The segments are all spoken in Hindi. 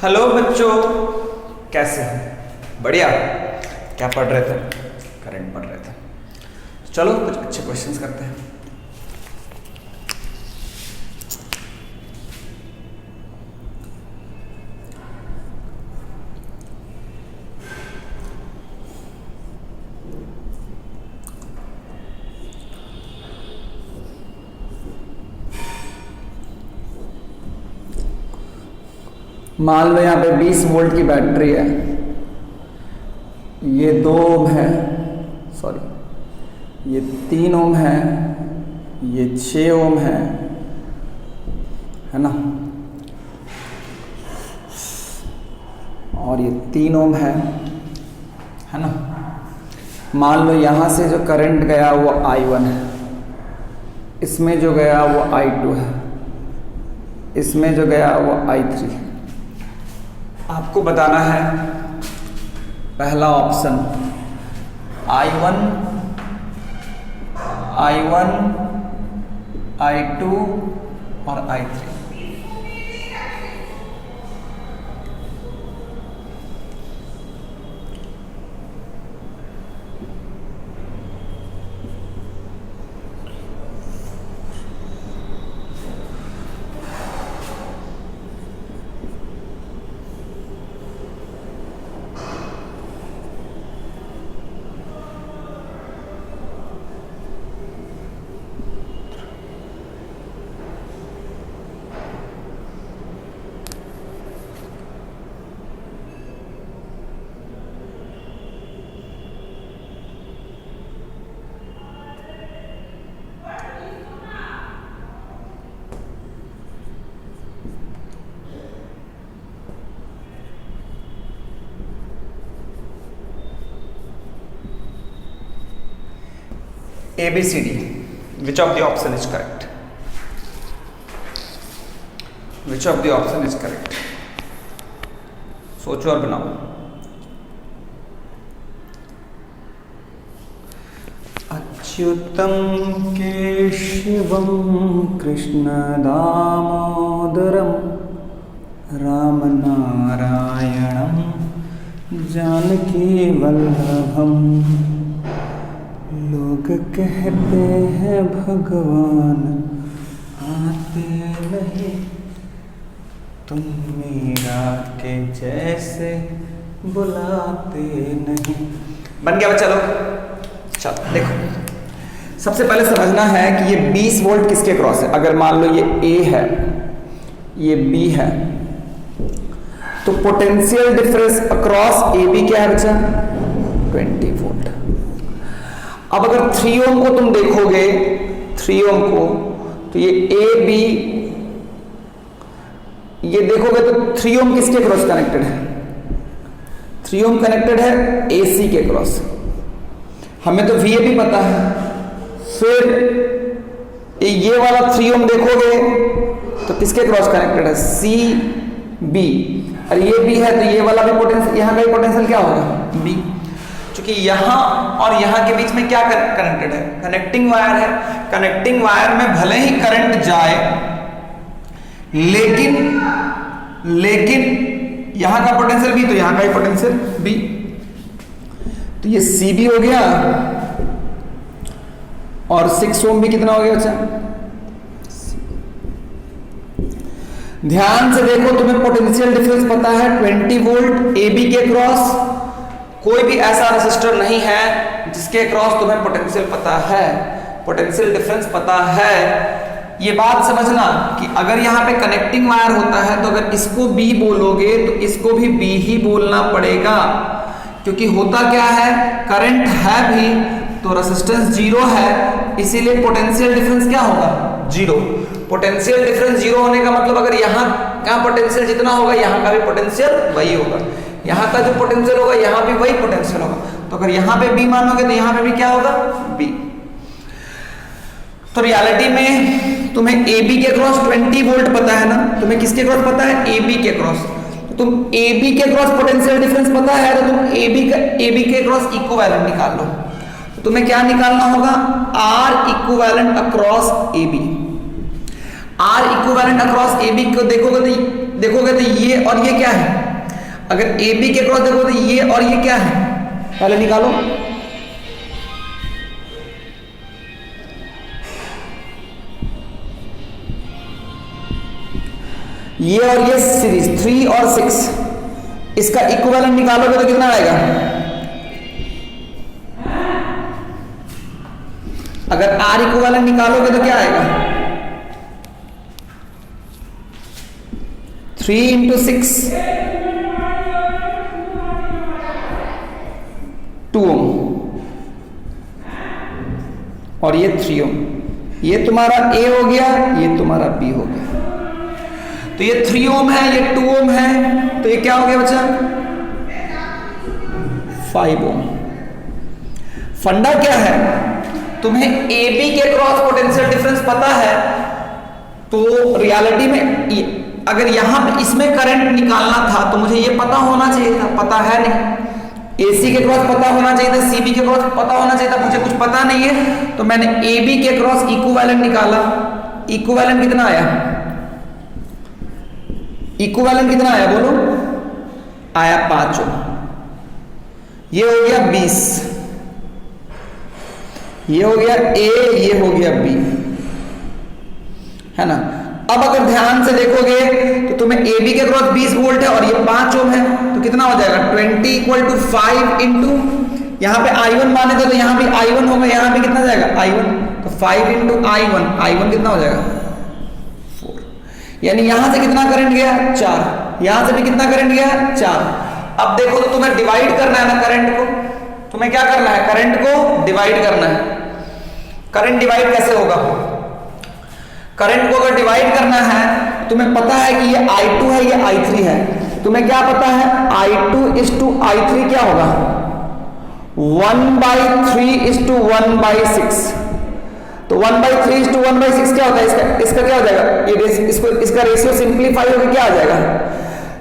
हेलो बच्चों, कैसे हैं? बढ़िया। क्या पढ़ रहे थे? करंट पढ़ रहे थे। चलो कुछ अच्छे क्वेश्चंस करते हैं। मान लो यहाँ पे 20 वोल्ट की बैटरी है, ये 2 ओम है, सॉरी ये 3 ओम है, ये 6 ओम है ना, और ये 3 ओम है ना। मान लो यहाँ से जो करंट गया वो I1 है, इसमें जो गया वो I2 है, इसमें जो गया वो I3 है। आपको बताना है पहला ऑप्शन I1, I2 और I3। ABCD, which of the option is correct? Which of the option is correct? सोचो और बनाओ। अच्युतम केशवम कृष्ण दामोदरम राम नारायणम जानकी वल्लभम। लोग कहते हैं भगवान आते नहीं, तुम मीरा के जैसे बुलाते नहीं। बन गया बच्चा लोग? चलो देखो, सबसे पहले समझना है कि ये 20 वोल्ट किसके क्रॉस है। अगर मान लो ये A है, ये B है, तो पोटेंशियल डिफरेंस अक्रॉस AB क्या है बच्चा? 20 वोल्ट। अब अगर 3 ओम को तुम देखोगे, 3 ओम को, तो ये AB, ये देखोगे तो 3 ओम किसके क्रॉस कनेक्टेड है? 3 ओम कनेक्टेड है AC के क्रॉस। हमें तो VAB पता है। फिर ये वाला 3 ओम देखोगे तो किसके क्रॉस कनेक्टेड है? CB। और ये B है तो ये वाला भी पोटेंशियल, यहां का भी पोटेंशियल क्या होगा? B। क्योंकि यहां और यहां के बीच में क्या कनेक्टेड है? कनेक्टिंग वायर है। कनेक्टिंग वायर में भले ही करंट जाए, लेकिन यहां का पोटेंशियल B तो यहां का ही पोटेंशियल B। तो ये CB हो गया, और 6 ओम भी कितना हो गया बच्चा? ध्यान से देखो, तुम्हें पोटेंशियल डिफरेंस पता है 20 वोल्ट AB के क्रॉस। कोई भी ऐसा रेसिस्टर नहीं है जिसके क्रॉस तुम्हें पोटेंशियल पता है, पोटेंशियल डिफरेंस पता है। ये बात समझना कि अगर यहाँ पे कनेक्टिंग वायर होता है तो अगर इसको B बोलोगे तो इसको भी B ही बोलना पड़ेगा, क्योंकि होता क्या है, करंट है भी तो रेजिस्टेंस 0 है, इसीलिए पोटेंशियल डिफरेंस क्या होगा? 0। पोटेंशियल डिफरेंस 0 होने का मतलब अगर यहाँ का पोटेंशियल जितना होगा यहाँ का भी पोटेंशियल वही होगा, यहाँ का जो पोटेंशियल होगा यहाँ भी वही पोटेंशियल होगा। तो अगर यहाँ पे B मानोगे तो यहाँ पे भी क्या होगा? B। तो रियलिटी में तुम्हें AB के क्रॉस 20 वोल्ट पता है ना, तुम्हें किसके क्रॉस पता है? AB के क्रॉस। तो तुम AB के क्रॉस पोटेंशियल डिफरेंस पता है तो तुम AB के क्रॉस इक्विवेलेंट निकाल लो। तो तुम्हें क्या निकालना होगा? R equivalent across AB। R equivalent across AB को देखोगे तो देखोगे तो ये और ये क्या है, अगर ए बी के क्रॉस देखोगे तो ये और ये क्या है, पहले निकालो। ये और ये सीरीज 3 और 6, इसका इक्विवेलेंट निकालोगे तो कितना आएगा, अगर आर इक्विवेलेंट निकालोगे तो क्या आएगा, 3 × 6 2 ओम और ये 3 ओम, ये तुम्हारा ए हो गया, ये तुम्हारा बी हो गया। तो ये 3 ओम है, ये 2 ओम है, तो ये क्या हो गया बच्चा, 5 ओम। फंडा क्या है, तुम्हें ए बी के क्रॉस पोटेंशियल डिफरेंस पता है, तो रियलिटी में अगर यहां पे इसमें करंट निकालना था तो मुझे ये पता होना चाहिए था, पता है नहीं। AC के क्रॉस पता होना चाहिए था, CB के क्रॉस पता होना चाहिए था, मुझे कुछ पता नहीं है, तो मैंने AB के क्रॉस इक्विवेलेंट निकाला। इक्विवेलेंट कितना आया, इक्विवेलेंट कितना आया बोलो, आया 5 ओम। ये हो गया 20, ये हो गया A, ये हो गया B, है ना। अब अगर ध्यान से देखोगे तो तुम्हें AB के क्रॉस 20 वोल्ट है और ये 5 ओम है, तो कितना हो जाएगा, 20 = 5 इंटू, यहां पे I1 माने थे तो यहां भी I1 होगा, यहां पे कितना जाएगा I1, तो 5 × I1, I1 कितना हो जाएगा 4, यानी यहां से कितना करंट गया 4, यहां से भी कितना करंट गया 4। अब देखो तो तुम्हें डिवाइड करना है ना करंट को, तुम्हें क्या करना है, करंट को डिवाइड करना है। करंट डिवाइड कैसे होगा, करंट को अगर डिवाइड करना है, तुम्हें पता है कि ये I2 है, ये I3 है, तुम्हें क्या पता है I2 = I3 क्या होगा, 1/3 = 1/6, तो 1/3 = 1/6 क्या होता है, इसका क्या हो जाएगा, ये इसका रेशियो सिंप्लीफाई होकर क्या आ जाएगा,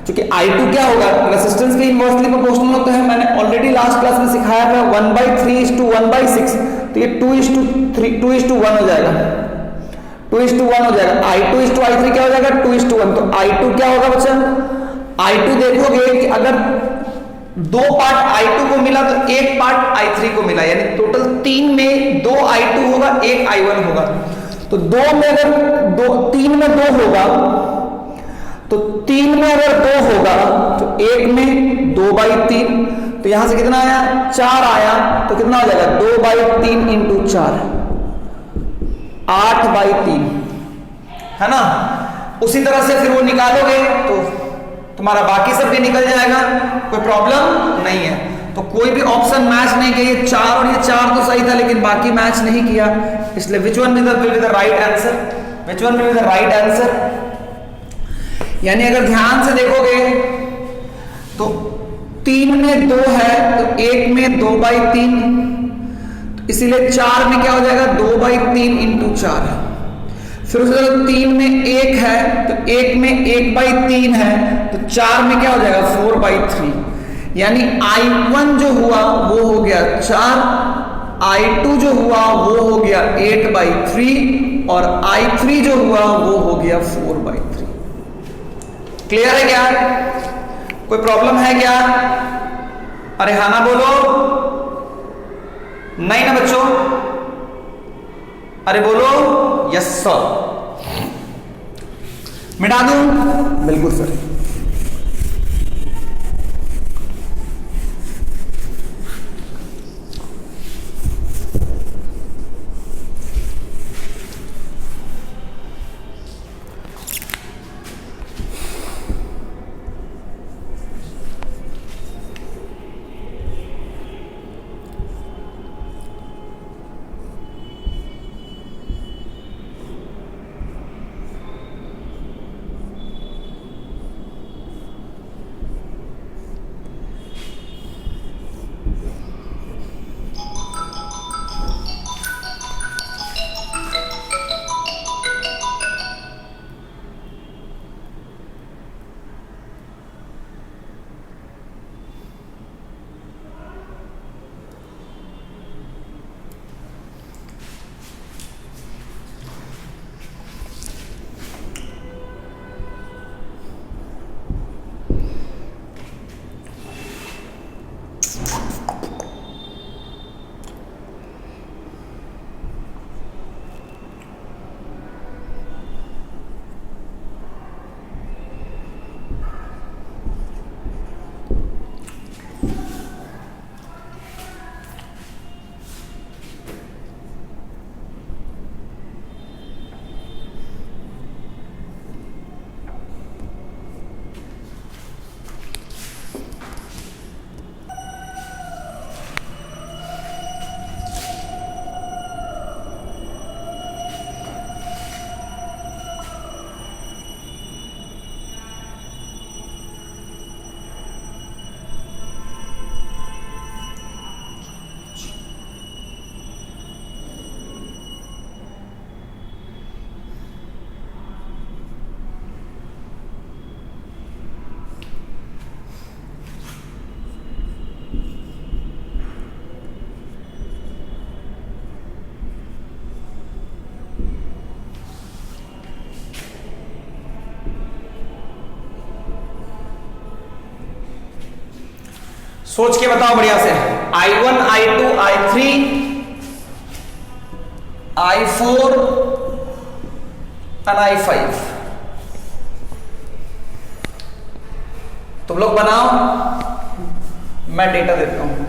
क्योंकि I2 क्या होगा, रेजिस्टेंस के इनवर्सली प्रोपोर्शनल होता है, मैंने ऑलरेडी लास्ट क्लास में सिखाया था, 1/3 = 1/6, तो ये 2:1 हो जाएगा, 2:1 हो जाएगा। I2 = I3 क्या हो जाएगा, 2:1, तो I2 क्या होगा बच्चा, I2 देखोगे कि अगर 2 पार्ट I2 को मिला तो 1 पार्ट I3 को मिला, यानी टोटल 3 में 2 I2 होगा, 1 I1 होगा। तो 2 में अगर 3 में 2 होगा, तो 3 में अगर 2 होगा तो 1 में 2/3, तो यहां से कितना आया 4 आया, तो कितना हो जाएगा 2/3 × 4, 8/3, है ना। उसी तरह से फिर वो निकालोगे तो तुम्हारा बाकी सब भी निकल जाएगा, कोई प्रॉब्लम नहीं है। तो कोई भी ऑप्शन मैच नहीं किया, ये 4 और ये 4 तो सही था लेकिन बाकी मैच नहीं किया, इसलिए which one will be the right answer, which one will be the right answer. यानी अगर ध्यान से देखोगे तो 3 में 2 है तो 1 में 2/3, इसीलिए 4 में क्या हो जाएगा 2/3 × 4। फिर उसके बाद 3 में 1 है तो 1 में 1/3 है, तो 4 में क्या हो जाएगा 4/3, यानी I1 जो हुआ वो हो गया 4, I2 जो हुआ वो हो गया 8/3 और I3 जो हुआ वो हो गया 4/3। क्लियर है क्या, कोई प्रॉब्लम है क्या, अरे हाँ ना बोलो, नहीं ना बच्चों, अरे बोलो यस सर, मिटा दूं, बिल्कुल सर। सोच के बताओ बढ़िया से। I1, I2, I3, I4 और I5 तुम लोग बनाओ, मैं डेटा देता हूं।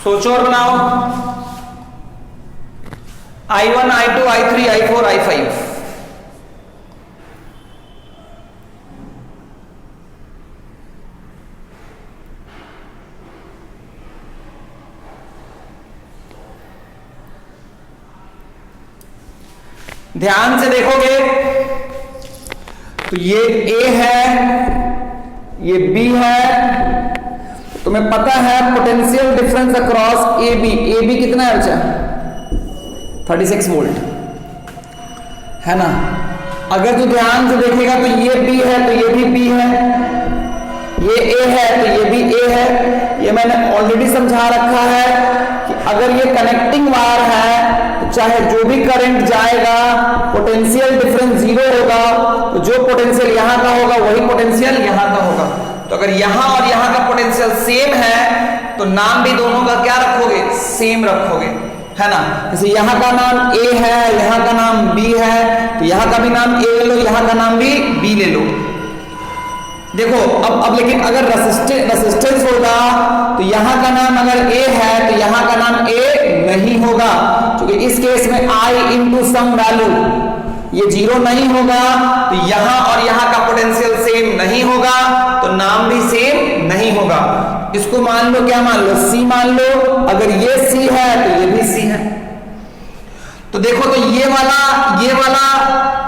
सोचो और बनाओ। I1, I2, I3, I4, I5। ध्यान से देखोगे तो ये A है, ये B है। तुम्हें पता है potential difference across A B कितना है बच्चा? 36 वोल्ट है ना। अगर तू ध्यान से देखेगा तो ये B है तो ये भी B है, ये A है तो ये भी A है। ये मैंने ऑलरेडी समझा रखा है कि अगर ये कनेक्टिंग वायर है तो चाहे जो भी करंट जाएगा पोटेंशियल डिफरेंस 0 होगा, तो जो पोटेंशियल यहां का होगा वही पोटेंशियल यहां का होगा। तो अगर यहां और यहां का पोटेंशियल सेम है तो नाम भी दोनों का क्या रखोगे? सेम रखोगे, है ना। जैसे यहां का नाम A है, यहां का नाम B है, तो यहां का भी नाम A ले लो, यहां का नाम भी B ले लो। देखो अब लेकिन अगर रेसिस्टेंस होगा तो यहां का नाम अगर A है तो यहां का नाम A नहीं होगा, क्योंकि इस केस में I इंटू सम वैल्यू ये 0 नहीं होगा, तो यहां और यहां का पोटेंशियल सेम नहीं होगा, तो नाम भी सेम नहीं होगा। इसको मान लो, क्या मान लो? C मान लो। अगर ये C है तो ये भी C है। तो देखो तो ये वाला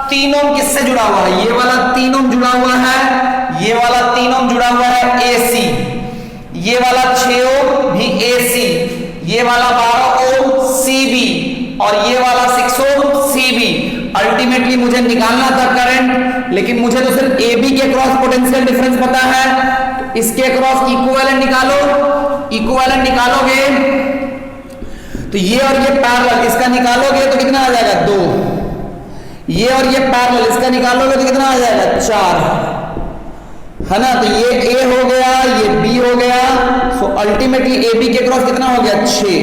3 ओम किससे जुड़ा हुआ है? ये वाला 3 ओम जुड़ा हुआ है, ये वाला 3 ओम जुड़ा हुआ है AC, ये वाला 6 ओम भी AC, ये वाला 12 ओम CB और ये वाला 6 ओम CB। अल्टीमेटली मुझे निकालना था करंट, लेकिन मुझे तो सिर्फ AB के क्रॉस पोटेंशियल डिफरेंस पता है, तो इसके क्रॉस इक्विवेलेंट निकालो। इक्विवेलेंट निकालोगे तो ये और ये पैरेलल, इसका निकालोगे तो कितना आ जाएगा? 2। ये और ये पैरेलल, इसका निकालोगे तो कितना आ जाएगा? 4, है ना। तो ये A हो गया, ये B हो गया। सो अल्टीमेटली AB के क्रॉस कितना हो गया? 6।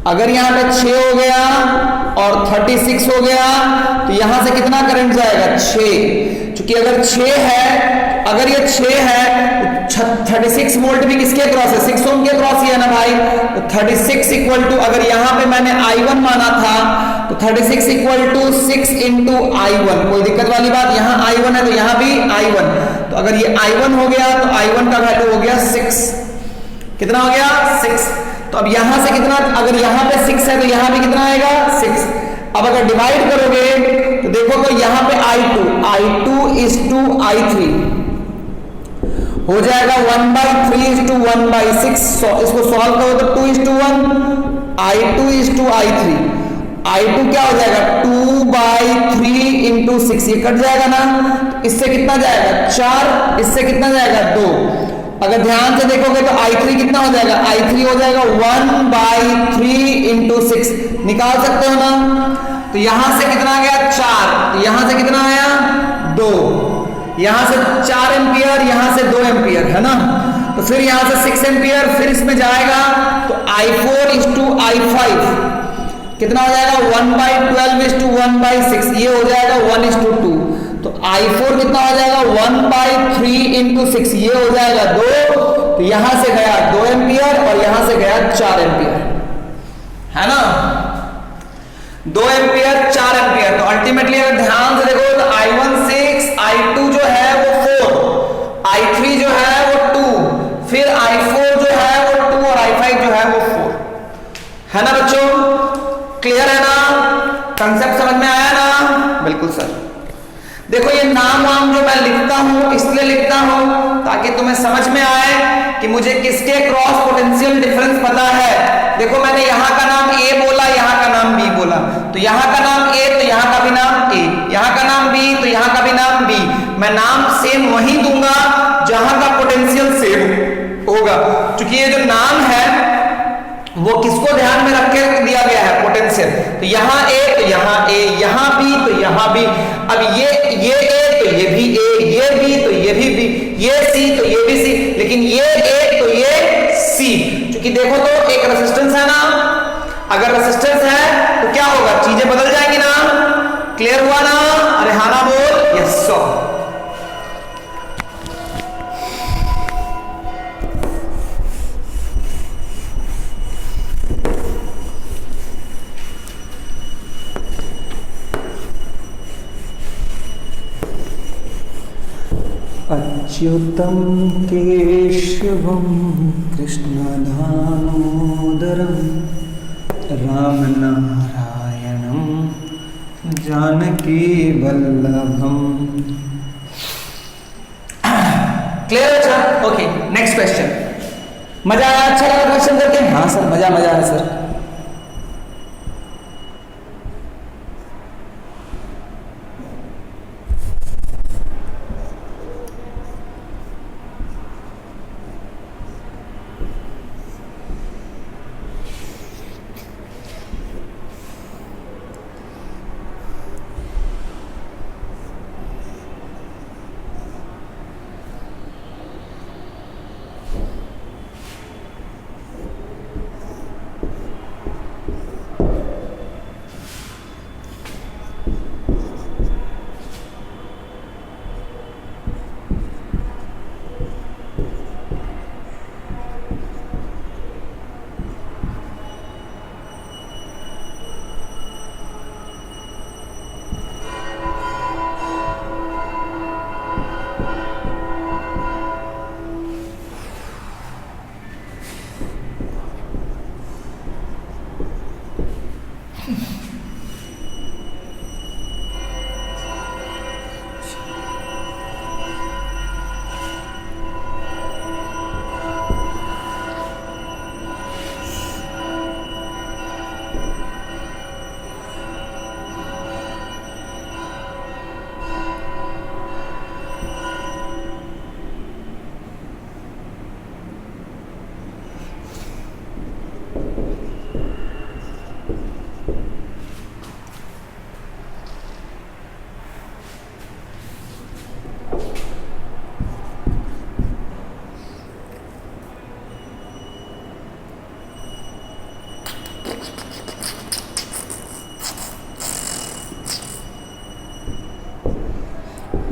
अगर यहां पे 6 हो गया और 36 हो गया तो यहां से कितना करंट जाएगा? 6। क्योंकि अगर 6 है, अगर ये 6 है तो 36 वोल्ट भी किसके क्रॉस है? 6 ओम के क्रॉस ही है ना भाई। तो 36 इक्वल टू, अगर यहां पे मैंने I1 माना था तो 36 इक्वल टू 6 इंटू I1। कोई दिक्कत वाली बात? यहां I1 है तो यहां भी I1। तो अगर ये I1 हो गया तो I1 का वैल्यू हो गया 6। कितना हो गया? 6। तो अब यहां से कितना, अगर यहां पे 6 है तो यहां भी कितना आएगा? 6। अब अगर डिवाइड करोगे तो देखो तो यहां पे I2 is to I3 हो जाएगा 1/3 is to 1/6। इसको सॉल्व करो तो 2 is to 1, I2 is to I3। I2 क्या हो जाएगा? 2/3 into 6, ये कट जाएगा ना। इससे कितना जाएगा? 4, इससे कितना जाएगा? 2। अगर ध्यान से देखोगे तो I3 कितना हो जाएगा? I3 हो जाएगा 1/3 into 6। निकाल सकते हो ना। तो यहां से कितना आ गया? 4। तो यहां से कितना आया? 2। यहां से 4 एम्पियर, यहां से 2 एम्पियर, है ना। तो फिर यहां से 6 एम्पियर, फिर इसमें जाएगा तो I4 is to I5 कितना हो जाएगा? 1/12 is to 1/6, ये हो जाएगा 1 is to 2। तो I4 कितना हो जाएगा? 1/3 into 6, ये हो जाएगा 2। तो यहां से गया 2 एम्पियर और यहां से गया 4 एम्पियर, है ना। 2 एम्पियर 4 एम्पियर। तो अल्टीमेटली अगर ध्यान से देखो तो I1 6, I2 जो है वो 4, I3 जो है वो 2, फिर I4 जो है वो 2 और I5 जो है वो 4, है ना बच्चों। क्लियर है ना, कंसेप्ट समझ में आया ना? बिल्कुल सर। देखो ये नाम वाम जो मैं लिखता हूं इसलिए लिखता हूं ताकि तुम्हें समझ में आए कि मुझे किसके क्रॉस पोटेंशियल डिफरेंस पता है। देखो मैंने यहां का नाम ए बोला, यहां का नाम बी बोला, तो यहां का नाम ए तो यहां का भी नाम ए, यहां का नाम बी तो यहां का भी नाम बी। मैं नाम सेम वही दूंगा जहां का पोटेंशियल सेम होगा, क्योंकि ये जो नाम है वो किसको ध्यान में रख के दिया गया है, पोटेंशियल। तो यहाँ ए तो यहाँ ए, यहाँ बी तो यहाँ बी। अब ये ए तो ये भी ए, ये बी तो ये भी बी, ये सी तो ये भी सी, लेकिन ये ए तो ये सी। क्योंकि देखो तो एक रेजिस्टेंस है ना, अगर रेजिस्टेंस है तो क्या होगा, चीजें बदल जाएंगी ना। क्लियर हुआ ना? अरे हाँ ना बोल, yes sir. Achyutam Keshavam Krishna Damodaram Ram नारायणम Janaki Vallabham. Clear है सर? Okay, next question. मजा आया? अच्छा लगा क्वेश्चन करके? हाँ सर, मजा आया सर।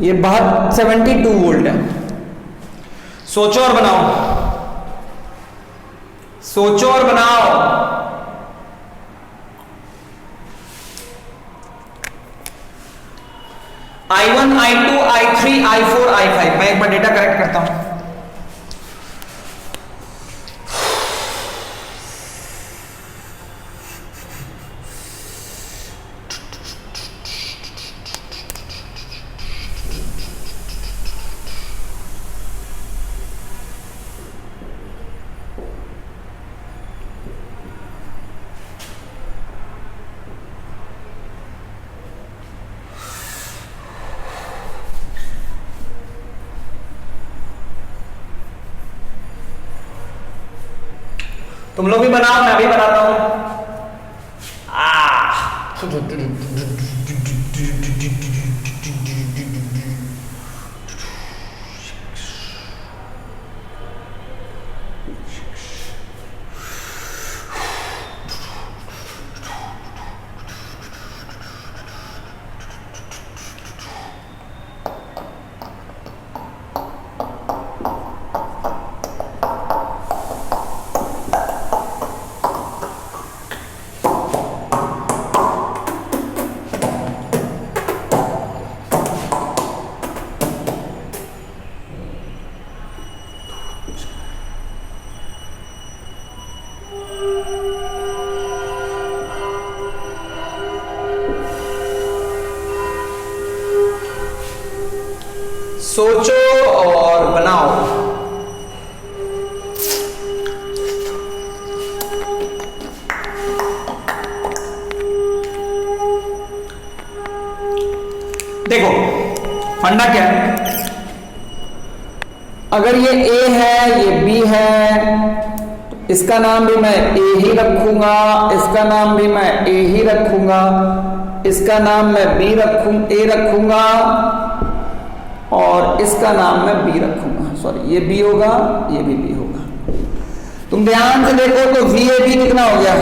ये बहुत 72 वोल्ट है। सोचो और बनाओ, सोचो और बनाओ। I1, I2, I3, I4, I5। मैं एक बार डेटा करेक्ट करता हूं। तुम लोग भी बनाओ, मैं भी बनाता हूं। सोचो और बनाओ। देखो फंडा क्या है, अगर ये ए है ये बी है तो इसका नाम भी मैं ए ही रखूंगा, इसका नाम भी मैं ए ही रखूंगा, इसका नाम मैं बी ए रखूंगा और इसका नाम मैं बी रखूंगा। सॉरी ये बी होगा, ये भी बी होगा। तुम ध्यान से देखो तो वी ए बी कितना हो गया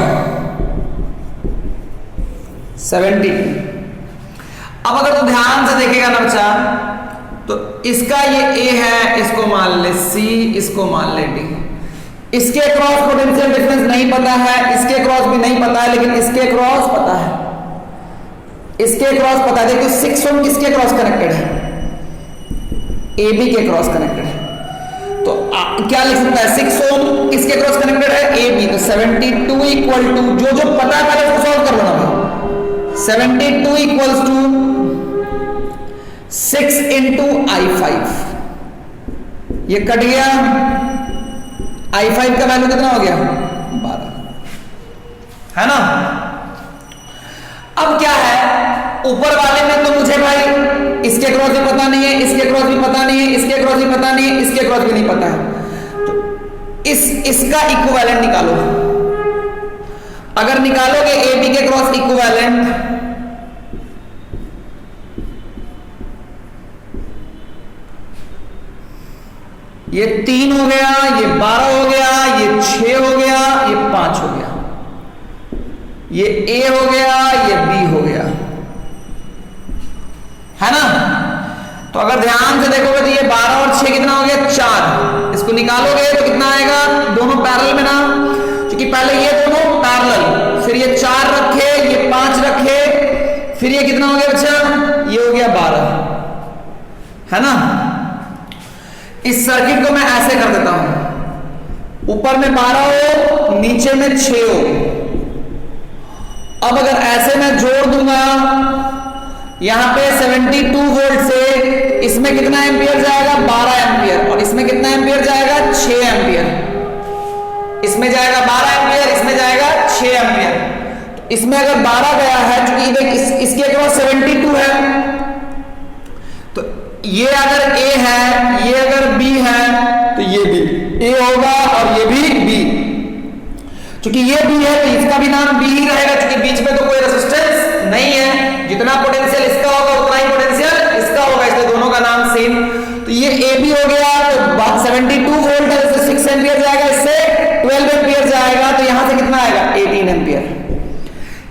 72। अब अगर तू ध्यान से देखेगा ना बच्चा तो इसका ये ए है, इसको मान ले सी, इसको मान ले डी। इसके क्रॉस पोटेंशियल डिफरेंस नहीं पता है, इसके क्रॉस भी नहीं पता है, लेकिन इसके क्रॉस पता है, इसके क्रॉस पता है। देखो 6 ओम किसके क्रॉस कनेक्टेड है, ए बी के क्रॉस कनेक्टेड है। तो क्या लिख सकता है 6 ओम किसके क्रॉस कनेक्टेड है, ए बी। तो 72 इक्वल टू जो पता है पहले उसको सॉल्व कर लो ना भाई। 72 इक्वल्स टू 6 इंटू I5, ये कट गया, I5 का वैल्यू कितना हो गया 12, है ना। अब क्या है, ऊपर वाले में तो मुझे भाई इसके क्रॉस भी पता नहीं है, इसके क्रॉस भी पता नहीं है, इसके क्रॉस भी पता नहीं है, इसके क्रॉस भी नहीं पता है। तो इसका इक्विवेलेंट निकालो। अगर निकालोगे ए बी के क्रॉस इक्विवेलेंट, ये 3 हो गया, ये 12 हो गया, ये 6 हो गया, ये 5 हो गया, ये ए हो गया, ये बी हो गया, है ना। तो अगर ध्यान से देखोगे तो ये 12 और 6 कितना हो गया 4। इसको निकालोगे तो कितना आएगा, दोनों पैरेलल में ना, क्योंकि पहले ये दोनों पैरेलल, फिर ये 4 रखे, ये 5 रखे, फिर ये कितना हो गया बच्चा, ये हो गया 12, है ना। इस सर्किट को मैं ऐसे कर देता हूं, ऊपर में 12 हो, नीचे में 6 हो। अब अगर ऐसे मैं जोड़ दूंगा यहां पे 72 वोल्ट से, इसमें कितना एंपियर जाएगा 12 एंपियर, और इसमें कितना एंपियर जाएगा 6 एंपियर। इसमें जाएगा 12 एंपियर, इसमें जाएगा 6 एंपियर। इसमें अगर 12 गया है, क्योंकि देख इसके अक्रॉस 72 है, तो ये अगर ए है, ये अगर बी है, तो ये भी ए होगा और ये भी बी। क्योंकि ये बी है तो इसका भी नाम बी ही रहेगा, क्योंकि बीच में तो कोई रेजिस्टेंस नहीं है। जितना पोटेंशियल इसका होगा उतना ही पोटेंशियल इसका होगा, इसलिए दोनों का नाम सेम। तो ये ए बी हो गया, तो 72 वोल्ट है, इससे 6 एंपियर जाएगा, इससे 12 एंपियर जाएगा, तो यहां से कितना आएगा 18 एंपियर।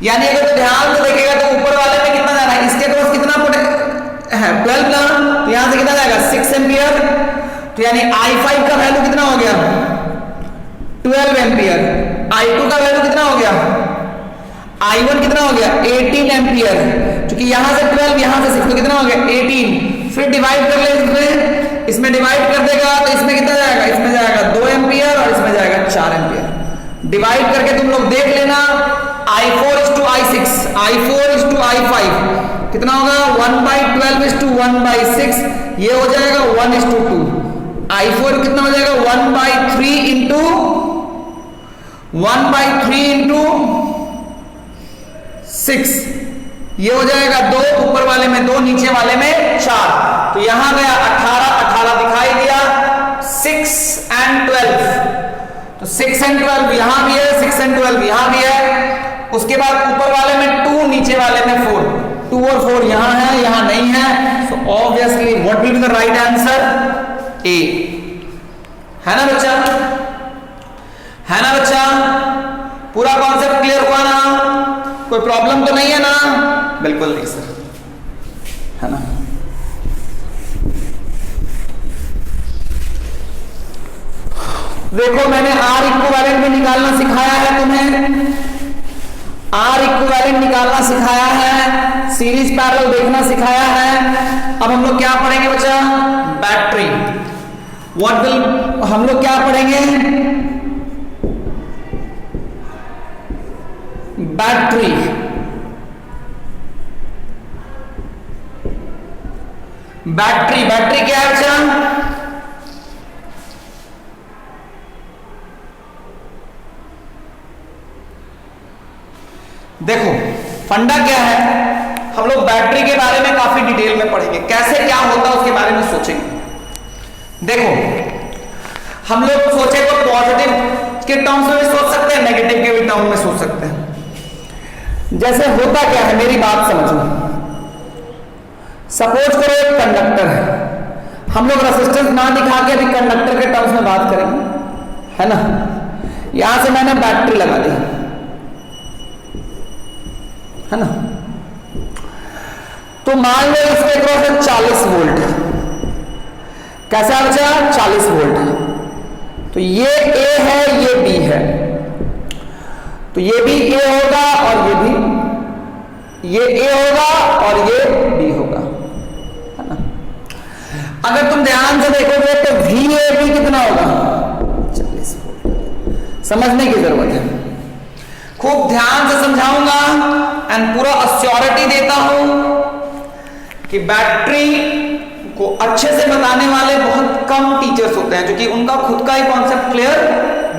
यानी अगर तो ध्यान से देखेगा तो ऊपर वाले में कितना जाना है, इसके क्रॉस कितना है 12 ना, तो यहां से कितना जाएगा 6 एंपियर। तो यानी I5 का वैल्यू कितना हो गया 12 एंपियर, I2 का वैल्यू कितना हो गया, I1 कितना हो गया 18 एंपियर। क्योंकि यहां से 12 यहां से 6, तो कितना हो गया 18। फिर डिवाइड कर ले, इसमें डिवाइड कर देगा तो इसमें कितना जाएगा, इसमें जाएगा 2 एंपियर और इसमें जाएगा 4 एंपियर। डिवाइड करके तुम लोग देख लेना, I4:I6, I4:I5 कितना होगा 1/12:1/6, ये हो जाएगा 1:2। I4 कितना हो जाएगा 1/3 इंटू 6, ये हो जाएगा 2, ऊपर वाले में 2, नीचे वाले में 4। तो यहां गया 18 दिखाई दिया, 6 and 12, तो 6 and 12 यहां भी है, 6 and 12 यहां भी है। उसके बाद ऊपर वाले में 2, नीचे वाले में 4, 2 और 4 यहां है, यहां नहीं है। So obviously what will be the right answer, A, है ना बच्चा, है ना बच्चा। पूरा कॉन्सेप्ट क्लियर हुआ ना, कोई प्रॉब्लम तो नहीं है ना, बिल्कुल नहीं सर, है ना। देखो मैंने आर इक्विवेलेंट भी निकालना सिखाया है तुम्हें, आर इक्विवेलेंट निकालना सिखाया है, सीरीज पैरेलल देखना सिखाया है। अब हम लोग क्या पढ़ेंगे बच्चा, बैटरी। व्हाट विल, हम लोग क्या पढ़ेंगे, बैटरी। बैटरी, बैटरी क्या है बच्चा? देखो फंडा क्या है, हम लोग बैटरी के बारे में काफी डिटेल में पढ़ेंगे, कैसे क्या होता है उसके बारे में सोचेंगे। देखो हम लोग सोचे तो पॉजिटिव के टर्म्स में भी सोच सकते हैं, नेगेटिव के भी टर्म में सोच सकते हैं। जैसे होता क्या है, मेरी बात समझो। सपोज करो एक कंडक्टर है, हम लोग रेजिस्टेंस ना दिखा के अभी कंडक्टर के टर्म्स में बात करेंगे, है ना। यहां से मैंने बैटरी लगा दी, है ना। तो मान लो इसके क्रॉस है 40 वोल्ट, कैसा बचा 40 वोल्ट। तो ये A है, ये B है, तो ये भी A होगा और ये भी, ये A होगा और ये B होगा, है ना। अगर तुम ध्यान से देखोगे तो VAB कितना होगा 40 वोल्ट। समझने की जरूरत है, खूब ध्यान से समझाऊंगा एंड पूरा अश्योरिटी देता हूं कि बैटरी को अच्छे से बताने वाले बहुत कम टीचर्स होते हैं, जो कि उनका खुद का ही कॉन्सेप्ट क्लियर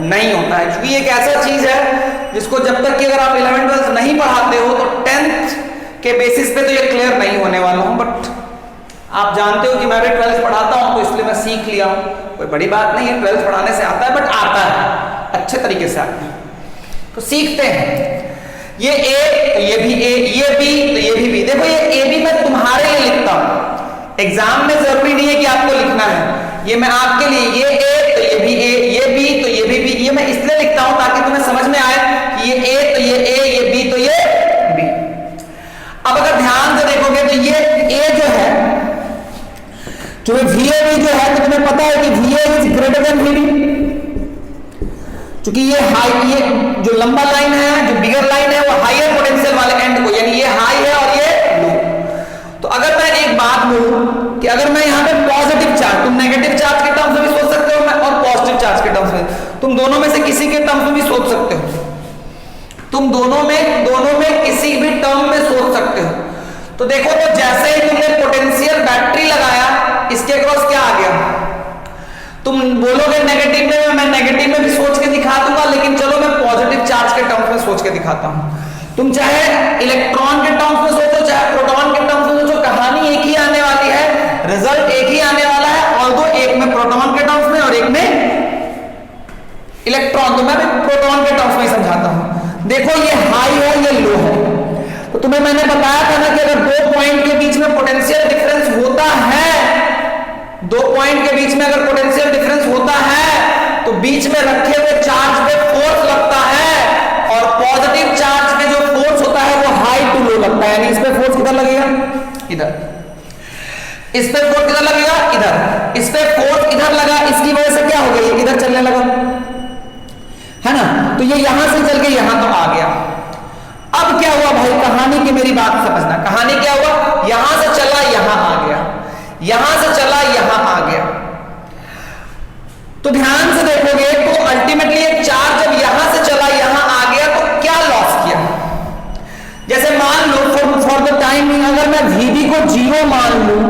नहीं होता है। क्योंकि एक ऐसा चीज है जिसको जब तक कि अगर आप 11th 12th नहीं पढ़ाते हो तो 10th के बेसिस पे तो ये क्लियर नहीं होने वाला हूं। बट आप जानते हो कि मैं भी 12th पढ़ाता हूं, तो इसलिए मैं सीख लिया हूं, कोई बड़ी बात नहीं है, 12th पढ़ाने से आता है, बट आता है अच्छे तरीके से आता है, तो सीखते हैं। ये A तो ये भी A, ये B तो ये भी B। देखो ये A B मैं तुम्हारे लिए लिखता हूं, एग्जाम में जरूरी नहीं है कि आपको लिखना है, ये मैं आपके लिए, ये A तो ये भी A, ये B तो ये भी B, ये मैं इसलिए लिखता हूं ताकि तुम्हें समझ में आए कि ये A तो ये A, ये B तो ये B। अब अगर ध्यान से देखोगे तो ये A जो है, जो VAB जो है, तो तुम्हें पता है कि VA is greater than VB, क्योंकि ये हाई, ये जो लंबा लाइन है, जो बिगर लाइन है, वो हायर पोटेंशियल वाले एंड को, यानी ये हाई है और ये लो। तो अगर मैं एक बात बोलूं कि अगर मैं यहाँ पे पॉजिटिव चार्ज, तुम नेगेटिव चार्ज के टर्म्स में भी सोच सकते हो और पॉजिटिव चार्ज के टर्म्स में, तुम दोनों में से किसी के टर्म्स में भी सोच सकते हो, तुम दोनों में किसी भी टर्म में सोच सकते हो। तो देखो, तो जैसे ही तुमने पोटेंशियल बैटरी लगाया, इसके अक्रॉस क्या आ गया, तुम बोलोगे नेगेटिव में, मैं नेगेटिव में भी सोच के दिखा दूंगा, लेकिन चलो मैं पॉजिटिव चार्ज के टर्म्स में सोच के दिखाता हूं। तुम चाहे इलेक्ट्रॉन के टर्म्स में सोचो, चाहे प्रोटॉन के टर्म्स में सोचो, कहानी एक ही आने वाली है, रिजल्ट एक ही आने वाला है। ऑल्दो एक में प्रोटॉन के टर्म्स में और एक में इलेक्ट्रॉन, तो मैं भी प्रोटॉन के टर्म्स में ही समझाता हूं। देखो ये हाई है, ये लो है, तो तुम्हें मैंने बताया था ना कि अगर दो पॉइंट के बीच में पोटेंशियल डिफरेंस होता है, दो पॉइंट के बीच में अगर पोटेंशियल डिफरेंस होता है, तो बीच में रखे हुए चार्ज पे फोर्स लगता है, और पॉजिटिव चार्ज पे जो फोर्स होता है वो हाई टू लो लगता है। यानी इस पे फोर्स किधर लगेगा, इधर, इस पे फोर्स किधर लगेगा, इधर, इस पे फोर्स इधर लगा, इसकी वजह से क्या हो गया, ये इधर चलने लगा, है ना। तो ये यहां से चल के यहां तो आ गया। अब क्या हुआ भाई, कहानी की मेरी बात समझना, कहानी क्या हुआ, यहां से चला यहां आ गया, यहां से चला यहां आ गया। तो ध्यान से देखोगे तो अल्टीमेटली एक चार्ज जब यहां से चला यहां आ गया, तो क्या लॉस किया। जैसे मान लो फॉर द टाइम, अगर मैं VB को 0 मान लूं,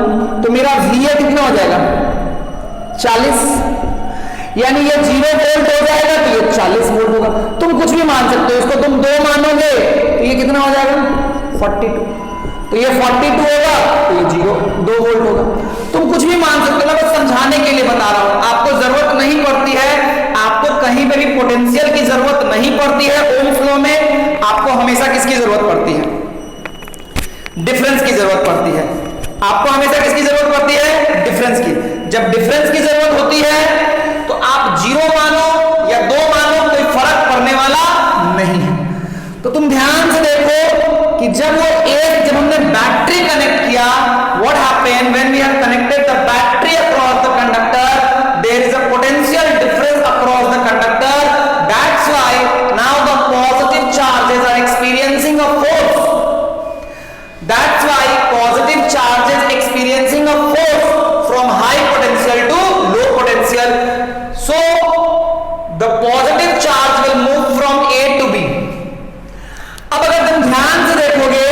तो मेरा VA कितना हो जाएगा 40, यानी ये 0 वोल्ट हो जाएगा, तो ये 40 वोल्ट होगा। तुम कुछ भी मान सकते हो, इसको तुम 2 मानोगे तो ये कितना हो जाएगा 42, तो ये 42 होगा, तो ये 2 वोल्ट होगा। तुम कुछ भी मान सकते हो, मैं बस समझाने के लिए बता रहा हूं, आपको जरूरत नहीं पड़ती है, आपको कहीं पे भी पोटेंशियल की जरूरत नहीं पड़ती है। ओम फ्लो में आपको हमेशा किसकी जरूरत पड़ती है, डिफरेंस की जरूरत पड़ती है। आपको हमेशा किसकी जरूरत पड़ती है, डिफरेंस की। जब डिफरेंस की जरूरत होती है तो आप 0 मानो या 2 मानो, कोई फर्क पड़ने वाला नहीं है। तो तुम ध्यान से देखो कि जब हमने बैटरी कनेक्ट किया, what happened when we have connected the battery across the conductor, there is a potential difference across the conductor. That's why now the positive charges are experiencing a force. That's why positive charges experiencing a force from high potential to low potential. So the positive charge will move from A to B. अब अगर तुम ध्यान से देखोगे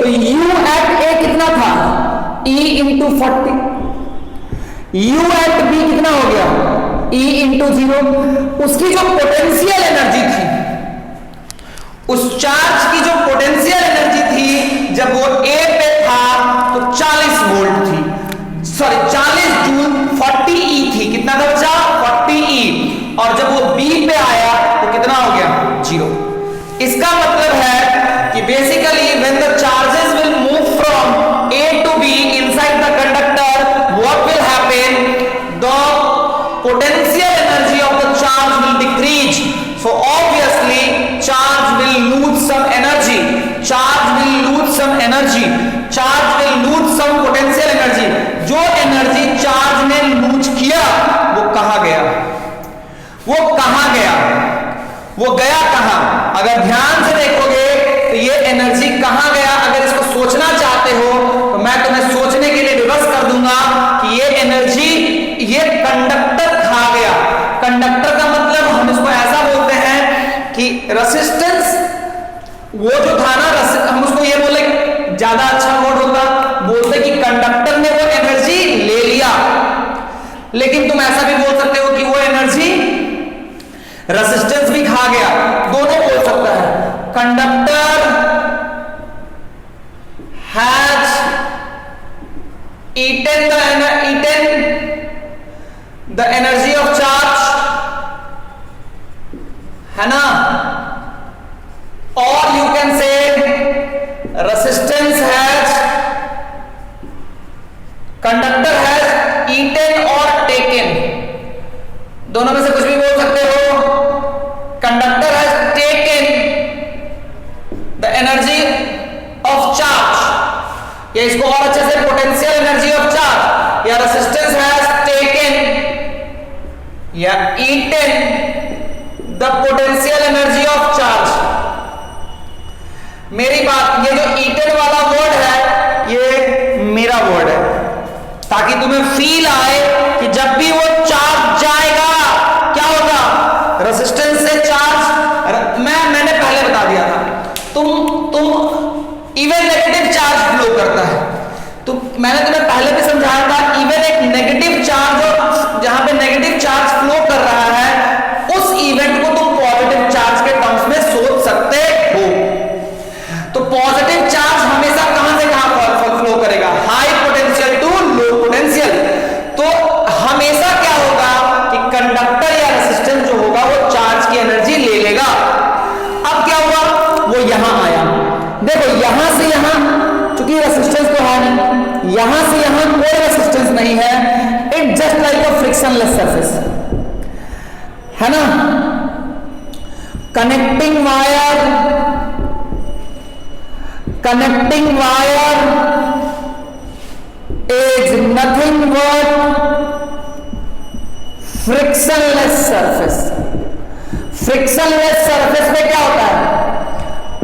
तो U at A कितना था, E into 40, U at B कितना हो गया, E इंटू 0। उसकी जो पोटेंशियल एनर्जी थी, उस चार्ज की जो पोटेंशियल एनर्जी थी जब वो A पे था तो 40 वोल्ट थी, सॉरी 40 जूल 40 E थी। कितना था बच्चा, 40 E। और जब वो B पे आया तो कितना हो गया, 0। इसका मतलब है कि basically when the charges will move from A to B inside the conductor, what will happen, the potential energy of the charge will decrease, so obviously charge will lose some energy, charge will lose some energy, charge will lose some potential energy। जो एनर्जी चार्ज ने लूज किया वो कहां गया, वो कहां गया, वो गया कहां? अगर ध्यान से देखोगे तो ये एनर्जी कहां गया। अगर इसको सोचना चाहते हो तो मैं तुम्हें सोचने के लिए रिवर्स कर दूंगा कि ये एनर्जी ये कंडक्टर खा गया। कंडक्टर का मतलब हम इसको ऐसा बोलते हैं कि रेसिस्टेंस वो जो था ना, हम उसको ये बोले, ज्यादा अच्छा वर्ड होता, बोलते कि कंडक्टर ने वो एनर्जी ले लिया। लेकिन तुम ऐसा भी बोल सकते हो कि वो एनर्जी रेसिस्टेंस भी खा गया, दोनों बोल सकता है। Conductor has eaten the energy of charge, है ना, or you can say resistance has, conductor has eaten or taken, दोनों में से कुछ भी बोल सकते हो। Conductor has taken the energy of charge, या इसको और अच्छे से पोटेंशियल एनर्जी ऑफ चार्ज, या रेसिस्टेंस हैज टेकन या eaten the potential energy of charge. मेरी बात, ये जो ईटन वाला वर्ड है ये मेरा वर्ड है, ताकि तुम्हें फील आए कि जब भी वो चार्ज जाएगा क्या होगा, रेसिस्टेंस से चार्ज, मैंने पहले बता दिया था, तुम इवन नेगेटिव चार्ज फ्लो करता है, तो मैंने तुम्हें पहले भी समझाया था, इवन एक नेगेटिव चार्ज और जहां पे नेगेटिव चार्ज फ्लो कर रहा है उस इवेंट को तुम पॉजिटिव चार्ज के टर्म्स में सोच सकते हो। तो पॉजिटिव चार्ज हमेशा कहां से कहां फ्लो करेगा, high potential to low potential. तो हमेशा क्या होगा कि कंडक्टर या रेसिस्टेंस जो होगा वो चार्ज की एनर्जी ले लेगा। अब क्या हुआ, वो यहां आया, देखो यहां से यहां, चूंकि रेसिस्टेंस तो है नहीं, यहां से यहां कोई रेसिस्टेंस नहीं है, it just like a frictionless surface, है ना। Connecting wire is nothing but frictionless surface. Frictionless surface पे क्या होता है,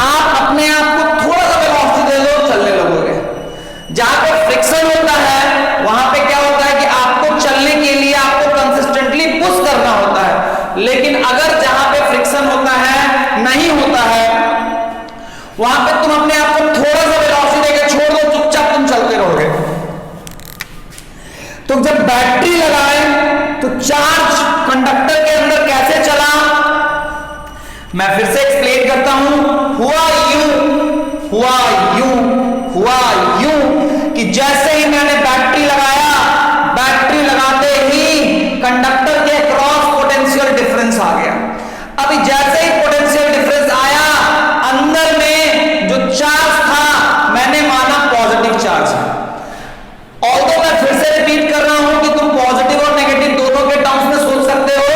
आप अपने आप को थोड़ा सा वेलोसिटी दे लो, चलने लगोगे। जहां पे फ्रिक्शन होता है वहां पे क्या होता है कि आपको चलने के लिए आपको कंसिस्टेंटली पुश करना होता है। लेकिन अगर जहां पे फ्रिक्शन होता है, नहीं होता है, वहां पे तुम अपने आप को थोड़ा सा वेलोसिटी देकर छोड़ दो, चुपचाप तुम चलते रहोगे। तो जब बैटरी लगाए तो चार्ज कंडक्टर के अंदर कैसे चला, मैं फिर से एक्सप्लेन करता हूं। हुआ यूं कि जैसे ही मैंने बैटरी लगाया, बैटरी लगाते ही कंडक्टर के क्रॉस पोटेंशियल डिफरेंस आ गया। अभी जैसे ही पोटेंशियल डिफरेंस आया, अंदर में जो चार्ज था मैंने माना पॉजिटिव चार्ज है। ऑल्दो मैं फिर से रिपीट कर रहा हूं कि तुम पॉजिटिव और नेगेटिव दोनों के टर्म्स में सोच सकते हो।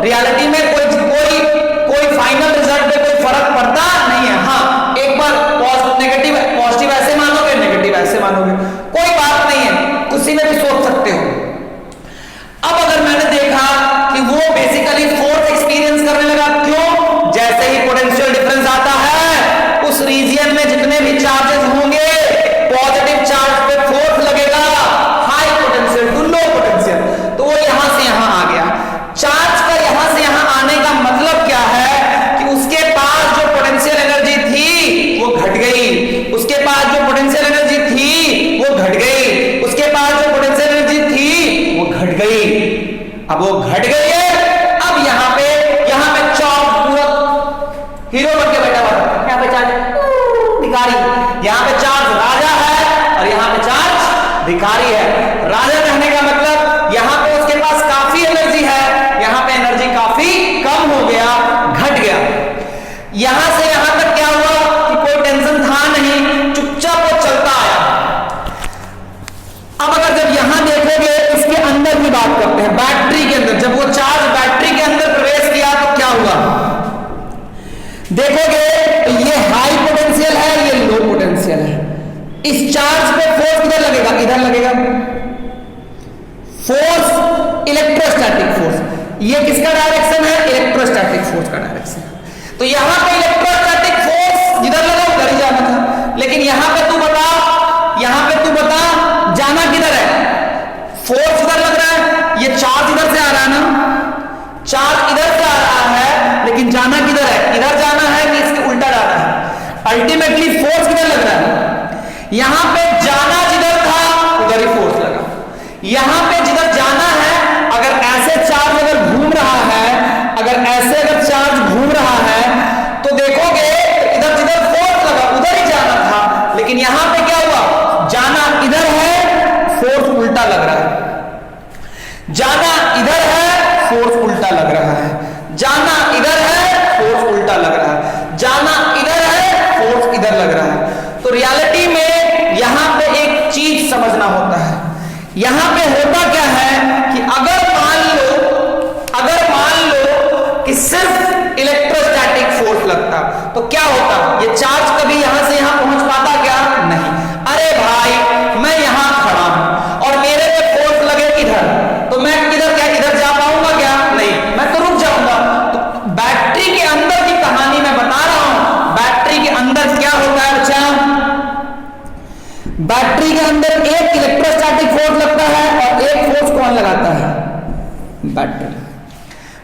रियलिटी में कोई फाइनल रिजल्ट पे कोई फर्क पड़ता नहीं है। हाँ, एक बार हीरो बन के बैठा हुआ था, यहाँ पे चार्ज भिखारी, यहाँ पे चार्ज राजा है और यहाँ पे चार्ज भिखारी है। राजा कहने का मतलब यहाँ पे उसके पास काफी एनर्जी है, यहाँ पे एनर्जी काफी कम हो गया, घट गया। यहां से यहां तक क्या हुआ कि कोई टेंशन था नहीं, चुपचाप वो चलता आया। अब अगर जब यहां देखोगे इसके अंदर की बात करते हैं, बैटरी के अंदर, जब वो चार्ज बैटरी के अंदर प्रवेश किया तो क्या हुआ देखोगे, तो ये हाई पोटेंशियल है, ये लो पोटेंशियल है। इस चार्ज पे फोर्स किधर लगेगा, इधर लगेगा, फोर्स इलेक्ट्रोस्टैटिक फोर्स। ये किसका डायरेक्शन है, इलेक्ट्रोस्टैटिक फोर्स का डायरेक्शन। तो यहां पे इलेक्ट्रोस्टैटिक फोर्स जिधर लगा उधर ही जाना था, लेकिन यहां पे तू बता जाना किधर है, फोर्स उधर लग रहा है, ये चार्ज इधर से आ रहा है ना, चार्ज इधर से आ रहा है, लेकिन जाना किधर है, इधर जाना है कि इसके उल्टा जाना है। अल्टीमेटली फोर्स किधर लग रहा है, यहां पे जाना जिधर था उधर ही फोर्स लगा। यहां पे जिधर जाना है, अगर ऐसे चार्ज अगर घूम रहा है, अगर ऐसे अगर चार्ज घूम रहा है तो देखोगे इधर जिधर फोर्स लगा उधर ही जाना था, लेकिन यहां पे क्या हुआ, जाना इधर है, फोर्स उल्टा लग रहा है। जाना इधर है, फोर्स उल्टा लग रहा है। जाना इधर है, फोर्स उल्टा लग रहा है। जाना इधर है, फोर्स इधर लग रहा है। तो रियलिटी में यहां पे एक चीज समझना होता है। यहां पे होता क्या है कि अगर मान लो कि सिर्फ इलेक्ट्रोस्टैटिक फोर्स लगता तो क्या होता, ये चार्ज कभी यहां से यहां पहुंच पाता क्या, नहीं। अरे भाई मैं यहां खड़ा हूं और मेरे पे फोर्स लगे इधर, तो मैं किधर क्या इधर जा पाऊंगा क्या, नहीं, मैं तो रुक जाऊंगा। तो बैटरी के अंदर की कहानी मैं बता रहा हूं। बैटरी के अंदर क्या होता है बच्चा, बैटरी के अंदर एक इलेक्ट्रोस्टैटिक फोर्स लगता है और एक फोर्स कौन लगाता है, बैटरी।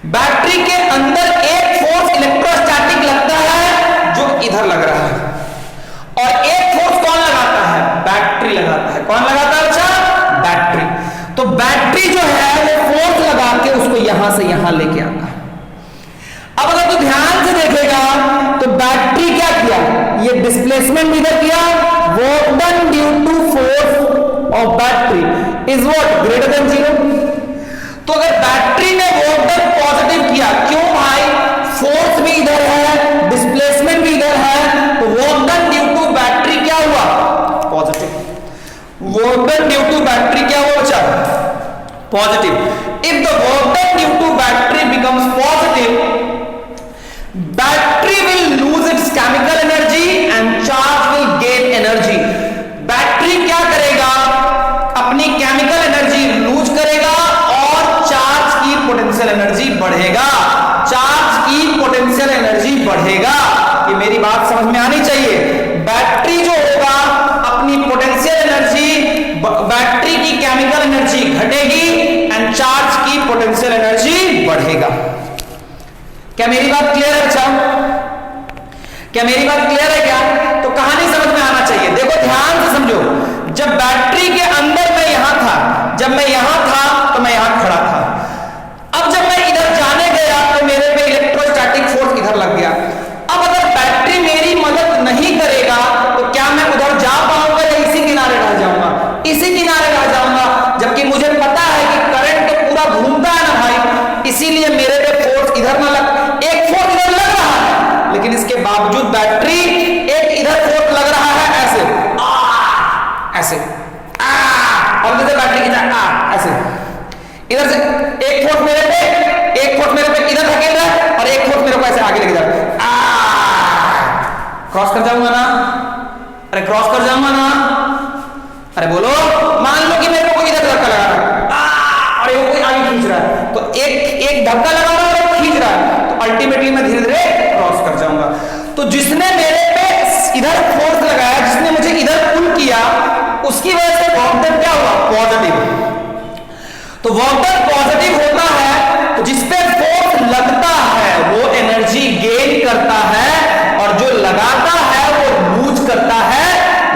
बैटरी के अंदर एक फोर्स इलेक्ट्रोस्टैटिक लगता है जो इधर लग रहा है, और एक फोर्स कौन लगाता है, बैटरी लगाता है। कौन लगाता है अच्छा, बैटरी। तो बैटरी जो है वो फोर्स लगा के उसको यहां से यहां लेके आता है। अब अगर तू ध्यान से देखेगा तो बैटरी क्या किया, ये डिस्प्लेसमेंट इधर किया, work done due to force of battery is what, greater than 0। तो अगर बैटरी ने वर्क डन पॉजिटिव किया, क्यों भाई, फोर्स भी इधर है, डिस्प्लेसमेंट भी इधर है, तो work done due to battery क्या हुआ, positive. Work done due to battery क्या हुआ बच्चा, positive. If the work done due to battery becomes positive, battery will lose its chemical energy and charge will gain energy. Battery क्या करेगा, अपनी केमिकल एनर्जी लूज करेगा और चार्ज की पोटेंशियल एनर्जी बढ़ेगा, चार्ज की पोटेंशियल एनर्जी बढ़ेगा। ये मेरी बात समझ में आनी चाहिए। बैटरी जो होगा अपनी पोटेंशियल एनर्जी, बैटरी की केमिकल एनर्जी घटेगी एंड चार्ज की पोटेंशियल एनर्जी बढ़ेगा। क्या मेरी बात क्लियर है बच्चा, क्या मेरी बात क्लियर है क्या, तो कहानी समझ में आना चाहिए। देखो ध्यान से समझो, जब बैटरी के अंदर मैं यहां था, जब मैं यहां था तो मैं यहां खड़ा था। अब जब मैं इधर जाने गया तो मेरे पे इलेक्ट्रोस्टैटिक फोर्स इधर लग गया। अब अगर बैटरी मेरी मदद नहीं करेगा तो क्या मैं उधर जा पाऊंगा या इसी किनारे रह जाऊंगा, इसी किनारे रह जाऊंगा, जबकि मुझे पता है कि करंट तो पूरा घूमता है ना भाई, इसीलिए मेरे पे फोर्स इधर ना लग, एक फोर्स इधर लग रहा है, लेकिन इसके बावजूद बैटरी एक इधर फोर्स लग रहा है ऐसे ऐसे और जैसे बैटरी की ऐसे, इधर से एक फोर्स मेरे पे इधर धकेल रहा है और एक फोर्स मेरे को ऐसे आगे लेके जा रहा है। क्रॉस कर जाऊंगा ना, अरे क्रॉस कर जाऊंगा ना, अरे बोलो, मान लो कि मेरे को कोई इधर धक्का लगा रहा है और ये कोई आगे खींच रहा है, तो एक धक्का लगा रहा है और खींच रहा है, तो अल्टीमेटली मैं धीरे धीरे क्रॉस कर जाऊंगा। तो जिसने मेरे पे इधर फोर्स लगाया, जिसने मुझे इधर पुल किया, उसकी वजह से वर्क डन क्या हुआ, पॉजिटिव। तो वर्क डन पॉजिटिव होता है तो जिसपे फोर्स लगता है वो एनर्जी गेन करता है और जो लगाता है वो लूज करता है।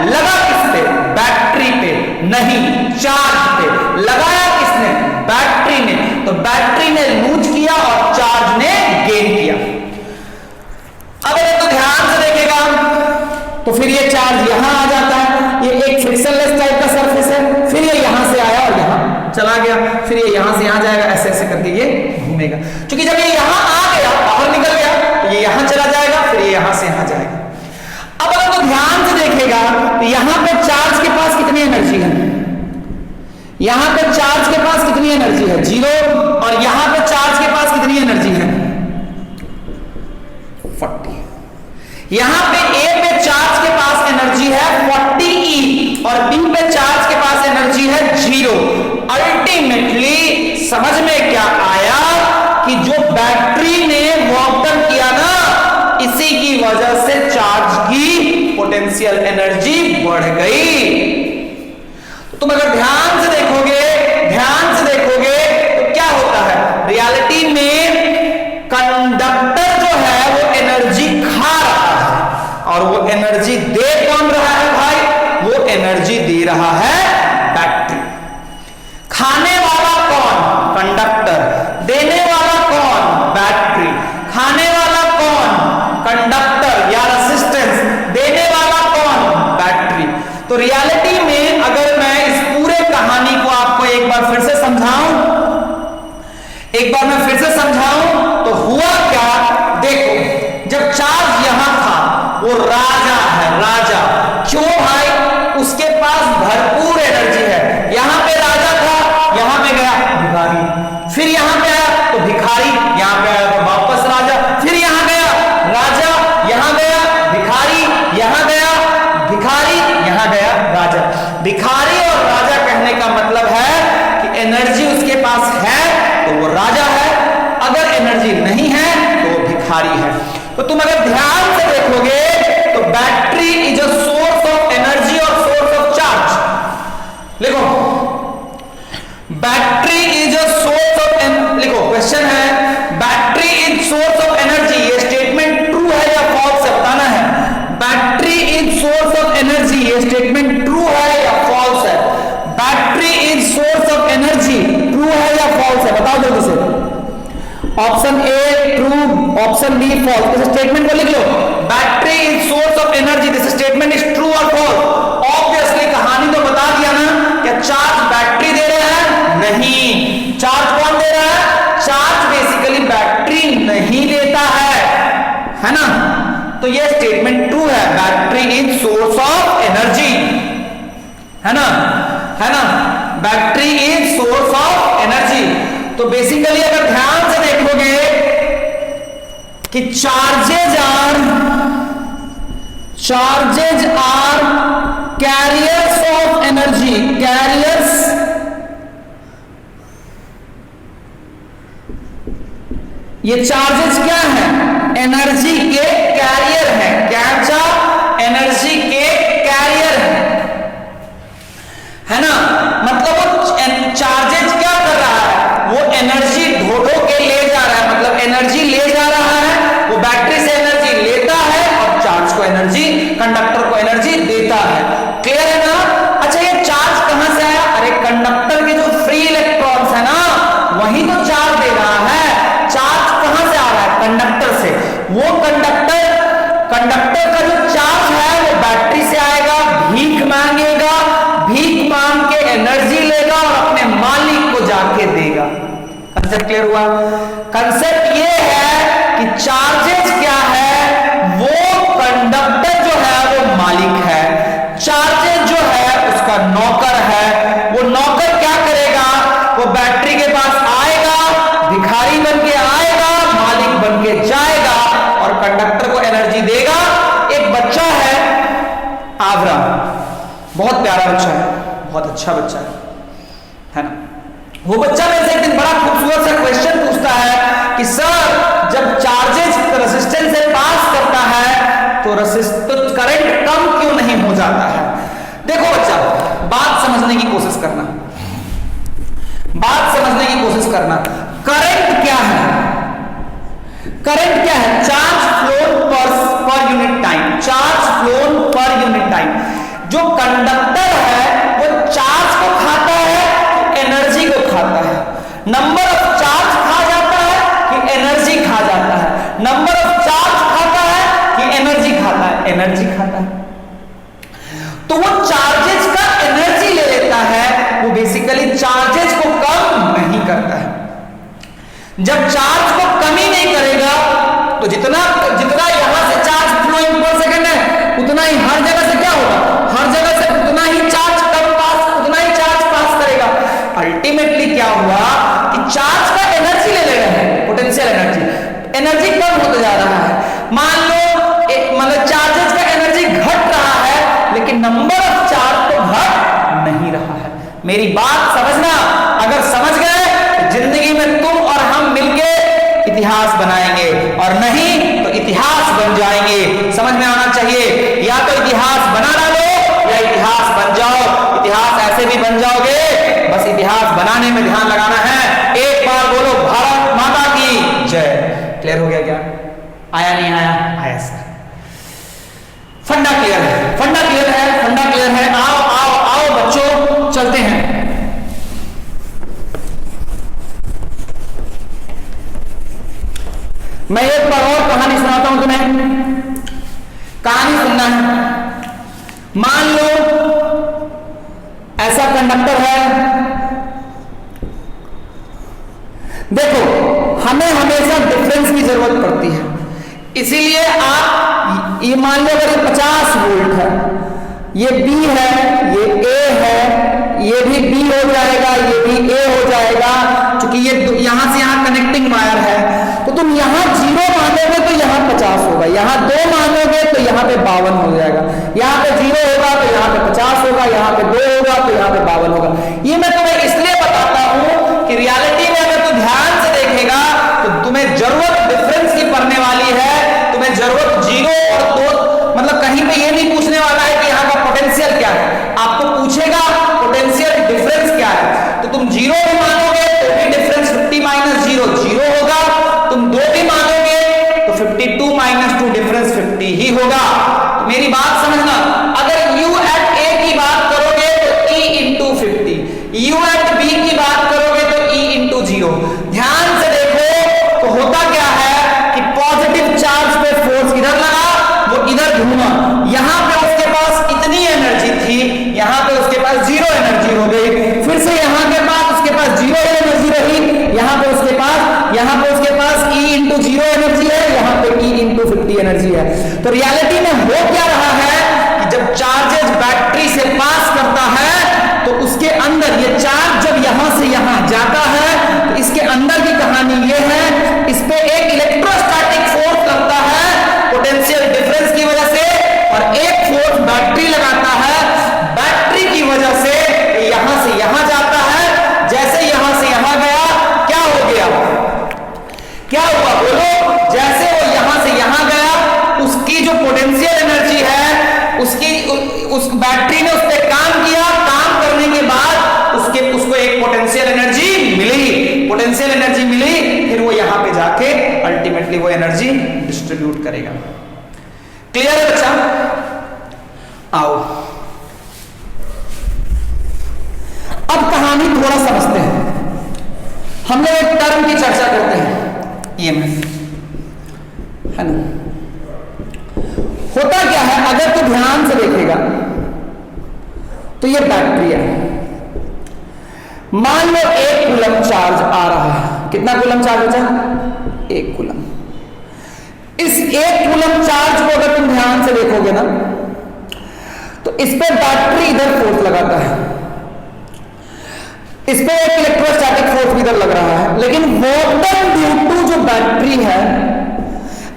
लगा किस पे, बैटरी पे नहीं, चार्ज पे। लगाया किसने, बैटरी ने, तो बैटरी ने लूज किया और चार्ज ने गेन किया। अब ये चार्ज यहां आ जाता है, ये एक फ्रिक्शनलेस टाइप का सरफेस है, फिर ये यहां से आया और यहां चला गया, फिर ये यहां से यहां जाएगा, ऐसे ऐसे करके ये घूमेगा। क्योंकि जब ये यहां आ गया, बाहर निकल गया, तो ये यहां चला जाएगा, फिर ये यहां से यहां जाएगा। अब अगर तो ध्यान से देखेगा तो यहां पे चार्ज के पास कितनी एनर्जी है, यहां पे चार्ज के पास कितनी एनर्जी है, 0, और यहां पे चार्ज के पास कितनी एनर्जी है, 40। यहां पे ए पे चार्ज के पास एनर्जी है 40E और बी पे चार्ज के पास एनर्जी है 0। अल्टीमेटली समझ में क्या आया कि जो बैटरी ने वर्क डन किया ना, इसी की वजह से चार्ज की पोटेंशियल एनर्जी बढ़ गई। तो तुम अगर ध्यान से देखोगे तो क्या होता है, रियलिटी में कंडक्टर जो है वो एनर्जी खा रहा है, और वो एनर्जी दे कौन रहा है भाई, वो एनर्जी दे रहा है बैटरी। खाने वाला कौन, कंडक्टर, देने वाला कौन, बैटरी। खाने वाला कौन, कंडक्टर या रेजिस्टेंस, देने वाला कौन, बैटरी। तो रियलिटी में अगर मैं इस पूरे कहानी को आपको एक बार फिर से समझाऊं, तो हुआ क्या, देखो, जब चार्ज यहां था, वो राजा है, राजा। क्यों भाई, उसके पास भरपूर एनर्जी है। यहां पे राजा था, यहां पे गया भिखारी, फिर यहां पे आया तो भिखारी, यहां पे आया तो वापस राजा, फिर यहां गया राजा, यहां गया भिखारी, यहां गया भिखारी, यहां गया राजा। भिखारी और राजा कहने का मतलब है कि एनर्जी उसके पास है तो वो राजा है, अगर एनर्जी नहीं है तो वो भिखारी है। तो तुम अगर ध्यान से देखोगे तो battery is a source of energy और सोर्स ऑफ चार्ज। लिखो, battery is a source of, लिखो क्वेश्चन है, battery is source of energy, ये स्टेटमेंट ट्रू है या फॉल्स है बताना है। Battery is source of energy, ये स्टेटमेंट ट्रू है या फॉल्स है। Battery is source of energy, true है या फॉल्स है, बताओ जल्दी से। Option A true, option B false. इस स्टेटमेंट को लिख लो, battery is source of energy, this statement is true और फॉल्स। ऑब्वियसली कहानी तो बता दिया ना, क्या चार्ज बैटरी दे रहा है, नहीं। चार्ज कौन दे रहा है, चार्ज बेसिकली बैटरी नहीं देता है ना। तो ये स्टेटमेंट ट्रू है, battery is source of energy, है ना, battery is source of energy. तो बेसिकली अगर ध्यान से देखोगे कि charges are carriers of energy, carriers, ये चार्जेस क्या है, एनर्जी के कैरियर है, क्या एनर्जी के कैरियर है ना। मतलब वो चार्जेज क्या कर रहा है, वो एनर्जी ढो के ले जा रहा है, मतलब एनर्जी ले जा रहा है, वो बैटरी से एनर्जी लेता है और चार्ज को एनर्जी, कंडक्टर को एनर्जी देता है। क्लियर है ना। अच्छा, ये चार्ज कहां से आया, अरे कंडक्टर के जो फ्री इलेक्ट्रॉन्स है ना, वही तो चार्ज दे रहा है। चार्ज कहां से आ रहा है, कंडक्टर से। वो कंडक्टर का जो चार्ज है वो बैटरी से आएगा, भीख मांगेगा, भीख मांग के एनर्जी लेगा और अपने मालिक को जाके देगा। कंसेप्ट क्लियर हुआ। कंसेप्ट ये है कि चार्जेस क्या है, वो कंडक्टर जो है वो मालिक है, चार्जेस जो है उसका नौकर है। वो नौकर क्या करेगा, वो बैटरी के पास आएगा, भिखारी बन के आएगा, मालिक बन के जाएगा और कंडक्टर को एनर्जी देगा। एक बच्चा है आवरा, बहुत प्यारा बच्चा है, बहुत अच्छा बच्चा है ना। वो बच्चा में से एक दिन बड़ा खूबसूरत सा क्वेश्चन पूछता है कि सर, जब चार्जेस रेजिस्टेंस से पास करता है तो करंट कम क्यों नहीं हो जाता है। देखो बच्चा, बात समझने की कोशिश करना, करंट क्या है, charge phloem per unit time, charge phloem per unit time. जो कंडक्टर है वो चार्ज को खाता है, एनर्जी को खाता है। नंबर ऑफ चार्ज खा जाता है कि एनर्जी खा जाता है, नंबर ऑफ चार्ज खाता है कि एनर्जी खाता है, एनर्जी खाता है। तो वो चार्जेस का एनर्जी ले लेता है, वो बेसिकली चार्जेस को कम नहीं करता है। जब चार्ज को कमी नहीं करेगा तो जितना जितना यहां से चार्ज फ्लोइंग पर सेकंड है उतना ही हर जगह से क्या होगा, हर जगह से उतना ही चार्ज उतना ही चार्ज पास करेगा। अल्टीमेटली क्या हुआ कि चार्ज का एनर्जी ले रहे हैं, पोटेंशियल एनर्जी कम होता जा रहा है। मान लो मतलब चार्जेस का एनर्जी घट रहा है लेकिन नंबर ऑफ चार्ज तो घट नहीं रहा है। मेरी बात समझना, अगर समझ गए तो जिंदगी में तुम और हम मिलके इतिहास बनाएंगे, और नहीं तो इतिहास बन जाएंगे। समझ में आना चाहिए, या तो इतिहास बना डालो या इतिहास बन जाओ। इतिहास ऐसे भी बन जाओगे, बस इतिहास बनाने में ध्यान लगाना है। एक बार बोलो भारत माता की जय। क्लियर हो गया क्या? आया नहीं आया? आया सर। फंडा क्लियर है, फंडा क्लियर है, फंडा क्लियर है। आओ आओ आओ बच्चों, चलते हैं। मैं एक बार और कहानी सुनाता हूं तुम्हें, कहानी सुनना है। मान लो ऐसा कंडक्टर है, देखो हमें हमेशा डिफरेंस की जरूरत पड़ती है, इसीलिए आप ये मान लो अगर ये 50 वोल्ट है, ये B है, ये A है, ये भी B हो जाएगा, ये भी A हो जाएगा, क्योंकि ये यहां से यहां कनेक्टिंग वायर है। तो तुम यहां 0 मानोगे तो यहां 50 होगा, यहां 2 मानोगे तो यहां पे 52 हो जाएगा, यहां पे 0 होगा तो यहां पे 50 होगा, यहां पे 2 होगा तो यहां पे 52 होगा। ये मैं तुम्हें इसलिए बताता हूं कि रियलिटी में अगर तू ध्यान से देखेगा तो तुम्हें जरूरत डिफरेंस की पड़ने वाली है, तुम्हें जरूरत 0 और 2, मतलब कहीं पे ये नहीं पूछने वाला है कि यहाँ का पोटेंशियल क्या है, आपको पूछेगा पोटेंशियल डिफरेंस क्या है। तो तुम 0 भी मानोगे तो भी डिफरेंस 50 माइनस 0 0 होगा, तुम 2 भी मानोगे तो 52 माइनस 2 डिफरेंस 50 ही होगा। तो मेरी बात समझना, अगर U एट A की बात करोगे तो E into 50, U at B की बात करोगे तो E इंटू 0। ध्यान से देखो तो होता क्या है कि पॉजिटिव चार्ज पे फोर्स इधर लगा, वो इधर घूमा, यहां पे उसके पास इतनी एनर्जी थी, यहां पे उसके पास 0 एनर्जी हो गई, फिर से यहां के पास उसके पास 0 एनर्जी रही, यहां पे उसके पास E इंटू 0 एनर्जी है, यहां पे E इंटू 50 एनर्जी है। तो रियलिटी में हो क्या रहा है कि जब चार्जेस बैटरी से पास करता है तो उसके अंदर ये चार्ज जब यहां से यहां जाता है तो इसके अंदर की कहानी ये है, इस पे एक इलेक्ट्रोस्टैटिक फोर्स लगता है पोटेंशियल डिफरेंस की वजह से, और एक फोर्स बैटरी लगाता है बैटरी की वजह से, यहां से यहां जाता है। जैसे यहां से यहां गया क्या हो गया, क्या हुआ बोलो, जैसे वो यहां से यहां गया उसकी जो पोटेंशियल एनर्जी है उस बैटरी ने उस पर काम किया, काम करने के बाद उसको एक पोटेंशियल एनर्जी मिली, फिर वो यहां पे जाके अल्टीमेटली वो एनर्जी डिस्ट्रीब्यूट करेगा। क्लियर है बच्चा? आओ अब कहानी थोड़ा समझते हैं। हम लोग एक टर्म की चर्चा करते हैं, EMF है ना। होता क्या है, अगर तू ध्यान से देखेगा तो ये बैटरी है, मान लो 1 कूलम चार्ज आ रहा है। कितना कूलम चार्ज बचा? 1 कूलम। इस 1 कूलम चार्ज को अगर तुम ध्यान से देखोगे ना तो इस पे बैटरी इधर फोर्स लगाता है, इस पे एक इलेक्ट्रोस्टैटिक फोर्स भी इधर लग रहा है, लेकिन वर्क डन ड्यू टू जो बैटरी है,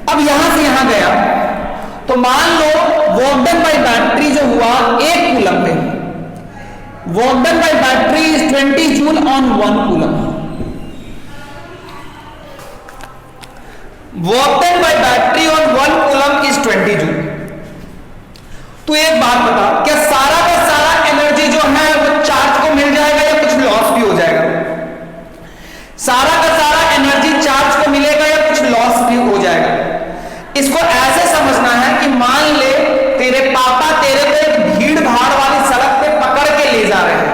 अब यहां से यहां गया तो मान लो वर्क डन बाय बैटरी जो हुआ 1 कूलम पे, work done by battery is 20 joule on 1 coulomb. Work done by battery on 1 coulomb is 20 joule. तो एक बात बता, क्या सारा का सारा एनर्जी जो है वो चार्ज को मिल जाएगा या कुछ लॉस भी हो जाएगा? सारा का सारा एनर्जी चार्ज को मिलेगा या कुछ लॉस भी हो जाएगा? इसको ऐसे समझना है कि मान ले तेरे पापा तेरे को एक भीड़ भाड़ वाली सड़क पे पकड़ के ले जा रहे हैं,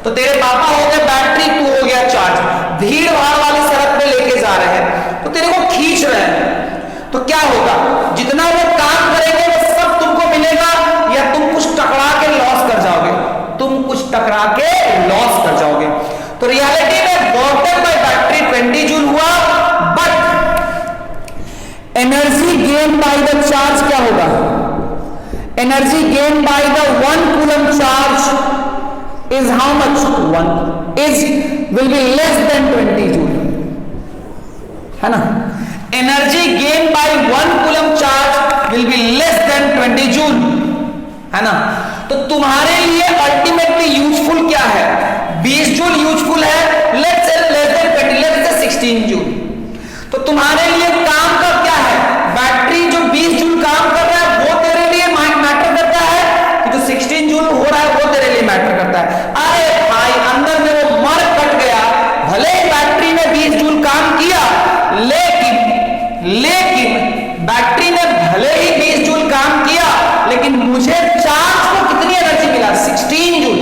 तो तेरे पापा हो गए बैटरी, तू हो गया चार्ज, भीड़ भाड़ वाली सड़क पे लेके जा रहे हैं, तो तेरे को खींच रहे हैं, तो क्या होगा, जितना वो काम करेंगे वो सब तुमको मिलेगा या तुम कुछ टकरा के गेन बाय द चार्ज क्या होगा? Energy gain by the 1 coulomb charge is how much? 1 is will be less than 20 joule, है ना? Energy gain by 1 coulomb charge will be less than 20 joule, है ना? तो तुम्हारे लिए अल्टीमेटली यूजफुल क्या है? 20 जूल यूजफुल है, let's say less than 20, let's say 16 joule. तो तुम्हारे लिए काम का क्या है? बैटरी जो 20 जूल काम कर रहा है वो तेरे लिए मैटर करता है कि जो 16 जूल हो रहा है वो तेरे लिए मैटर करता है? अरे भाई, अंदर में वो मर कट गया, भले ही बैटरी ने 20 जूल काम किया, लेकिन बैटरी ने भले ही 20 जूल काम किया, लेकिन मुझे चार्ज को कितनी एनर्जी मिला? 16 जूल।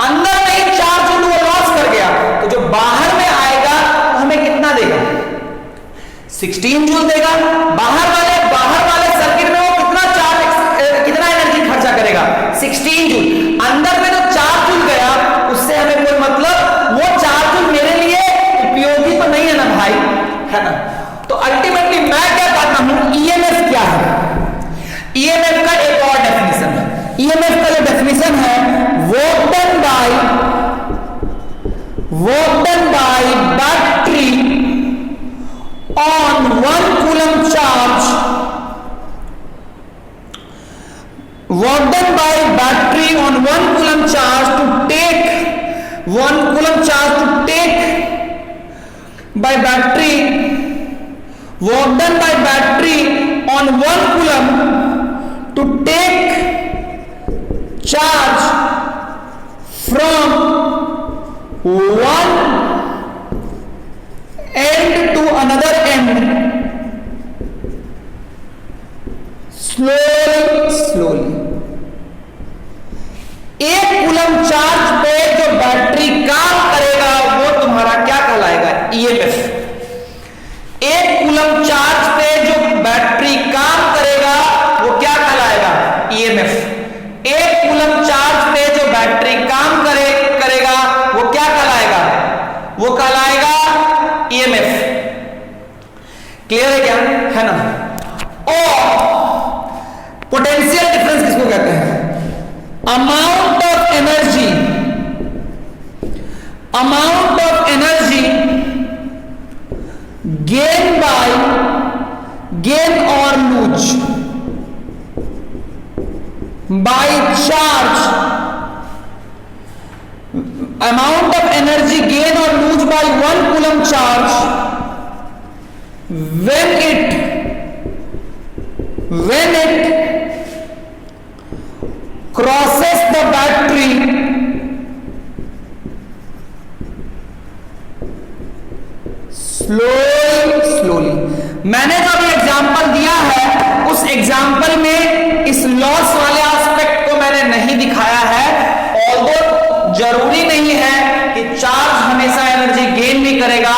अंदर में ही 4 जूल वो लॉस कर गया, तो जो बाहर में आएगा तो हमें कितना देगा? 16 जूल देगा। बाहर वाले सर्किट में वो कितना एनर्जी खर्चा करेगा? 16 जूल। अंदर में जो 4 जूल गया उससे हमें कोई मतलब, वो 4 जूल मेरे लिए उपयोगी तो नहीं है ना भाई, है ना? तो अल्टीमेटली मैं क्या कहता हूं, ईएमएफ क्या है? ईएमएफ का एक और डेफिनेशन है। ईएमएफ का जो डेफिनेशन है, work done by battery on 1 coulomb charge, work done by battery on 1 coulomb charge to take 1 coulomb charge to take by battery, work done by battery on 1 coulomb to take charge from one end to another end slowly। 1 coulomb charge पे जो बैटरी काम करेगा वो तुम्हारा क्या कहलाएगा? ईएमएफ। 1 कूलम चार्ज पे जो बैटरी काम करेगा वो क्या कहलाएगा? ईएमएफ। 1 कूलम चार्ज पे जो बैटरी काम करेगा वो क्या कहलाएगा? वो कहलाएगा ईएमएफ। क्लियर है क्या? है ना? और पोटेंशियल डिफरेंस किसको कहते हैं? अमाउंट ऑफ एनर्जी गेन और lose by charge, amount of energy gain or lose by 1 coulomb charge when it crosses the battery slowly। मैंने जो अभी एग्जांपल दिया है उस एग्जांपल में इस लॉस वाले एस्पेक्ट को मैंने नहीं दिखाया है। ऑल्दो जरूरी नहीं है कि चार्ज हमेशा एनर्जी गेन भी करेगा,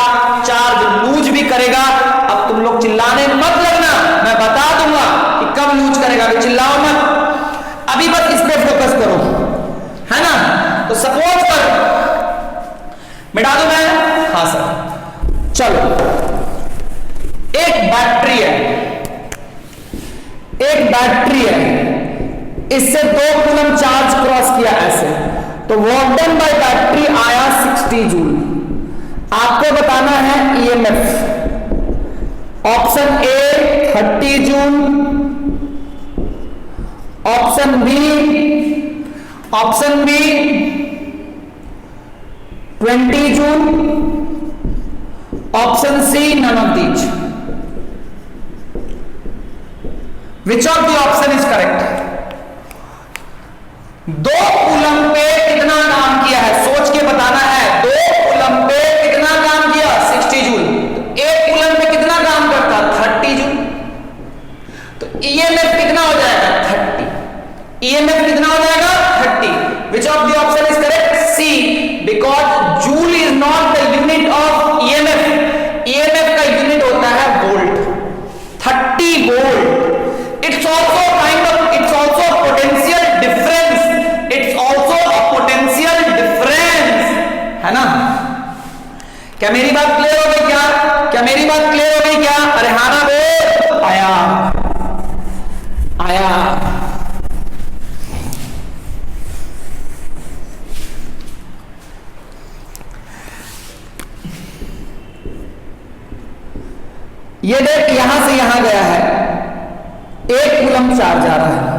चार्ज लूज भी करेगा। अब तुम लोग चिल्लाने मत लगना, मैं बता दूंगा कि कब लूज करेगा, भी चिल्लाओ मत, अभी बस इस पे फोकस करो, है ना? तो सपोज कर मिटा दूं मैं? हाँ सर। चलो, एक बैटरी है, इससे 2 कूलम चार्ज क्रॉस किया ऐसे, तो वर्क डन बाय बैटरी आया 60 जूल। आपको बताना है EMF. Option A 30 joule, option B 20 joule, option C none of these. Which of the option is correct? 2 coulomb पे कितना काम किया है, सोच के बताना है। 2 कूलम पे कितना काम किया? 60 जूल। तो 1 कूलम पे कितना काम करता? 30 जूल। तो ईएमएफ कितना हो जाएगा? 30। ईएमएफ कितना हो जाएगा? 30। Which of the option is correct? C, because joule is not the unit of EMF. EMF का यूनिट होता है volt, 30 volt. It's also potential difference. It's also a potential difference, है ना? क्या मेरी बात क्लियर हो गई क्या? अरे हाँ ना बे आया। आया। ये देख यहां से यहां गया है, 1 कूलम चार्ज जा रहा है।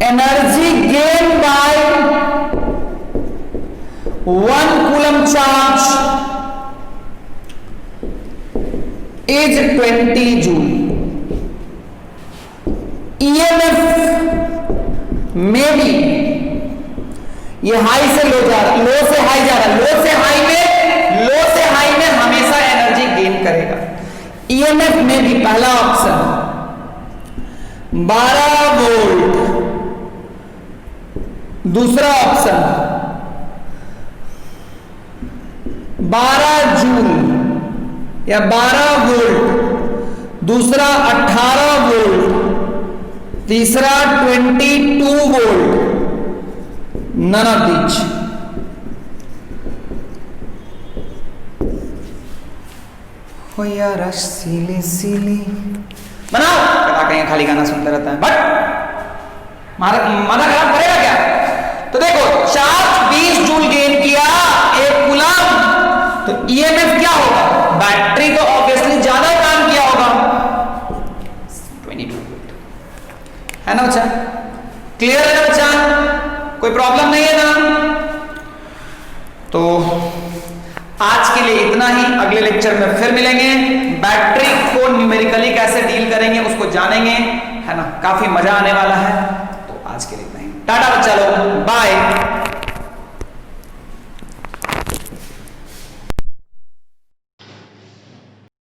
Energy gain by 1 coulomb charge is 20 joule. EMF में भी ये हाई से लो जा रहा, लो से हाई जा रहा, लो से हाई में हमेशा एनर्जी गेन करेगा। ईएमएफ में भी पहला ऑप्शन 12 वोल्ट, दूसरा ऑप्शन 12 जूल या 12 वोल्ट, दूसरा 18 वोल्ट, तीसरा 22 वोल्ट। None of these. हो यार सीली सीली बनाओ, कदा कहीं खाली गाना सुनते रहता है, बट माना खराब करेगा क्या? तो देखो चार्ज 20 जूल गेन किया 1 कूलम, तो ईएमएफ क्या होगा? बैटरी तो ऑब्वियसली ज्यादा काम किया होगा, 22 वोल्ट, है ना बच्चा? क्लियर है ना बच्चा? कोई प्रॉब्लम नहीं है ना? तो आज के लिए इतना ही। अगले लेक्चर में फिर मिलेंगे, बैटरी को न्यूमेरिकली कैसे डील करेंगे उसको जानेंगे, है ना? काफी मजा आने वाला है। तो आज के लिए इतना ही। टाटा बच्चा लोग, बाय।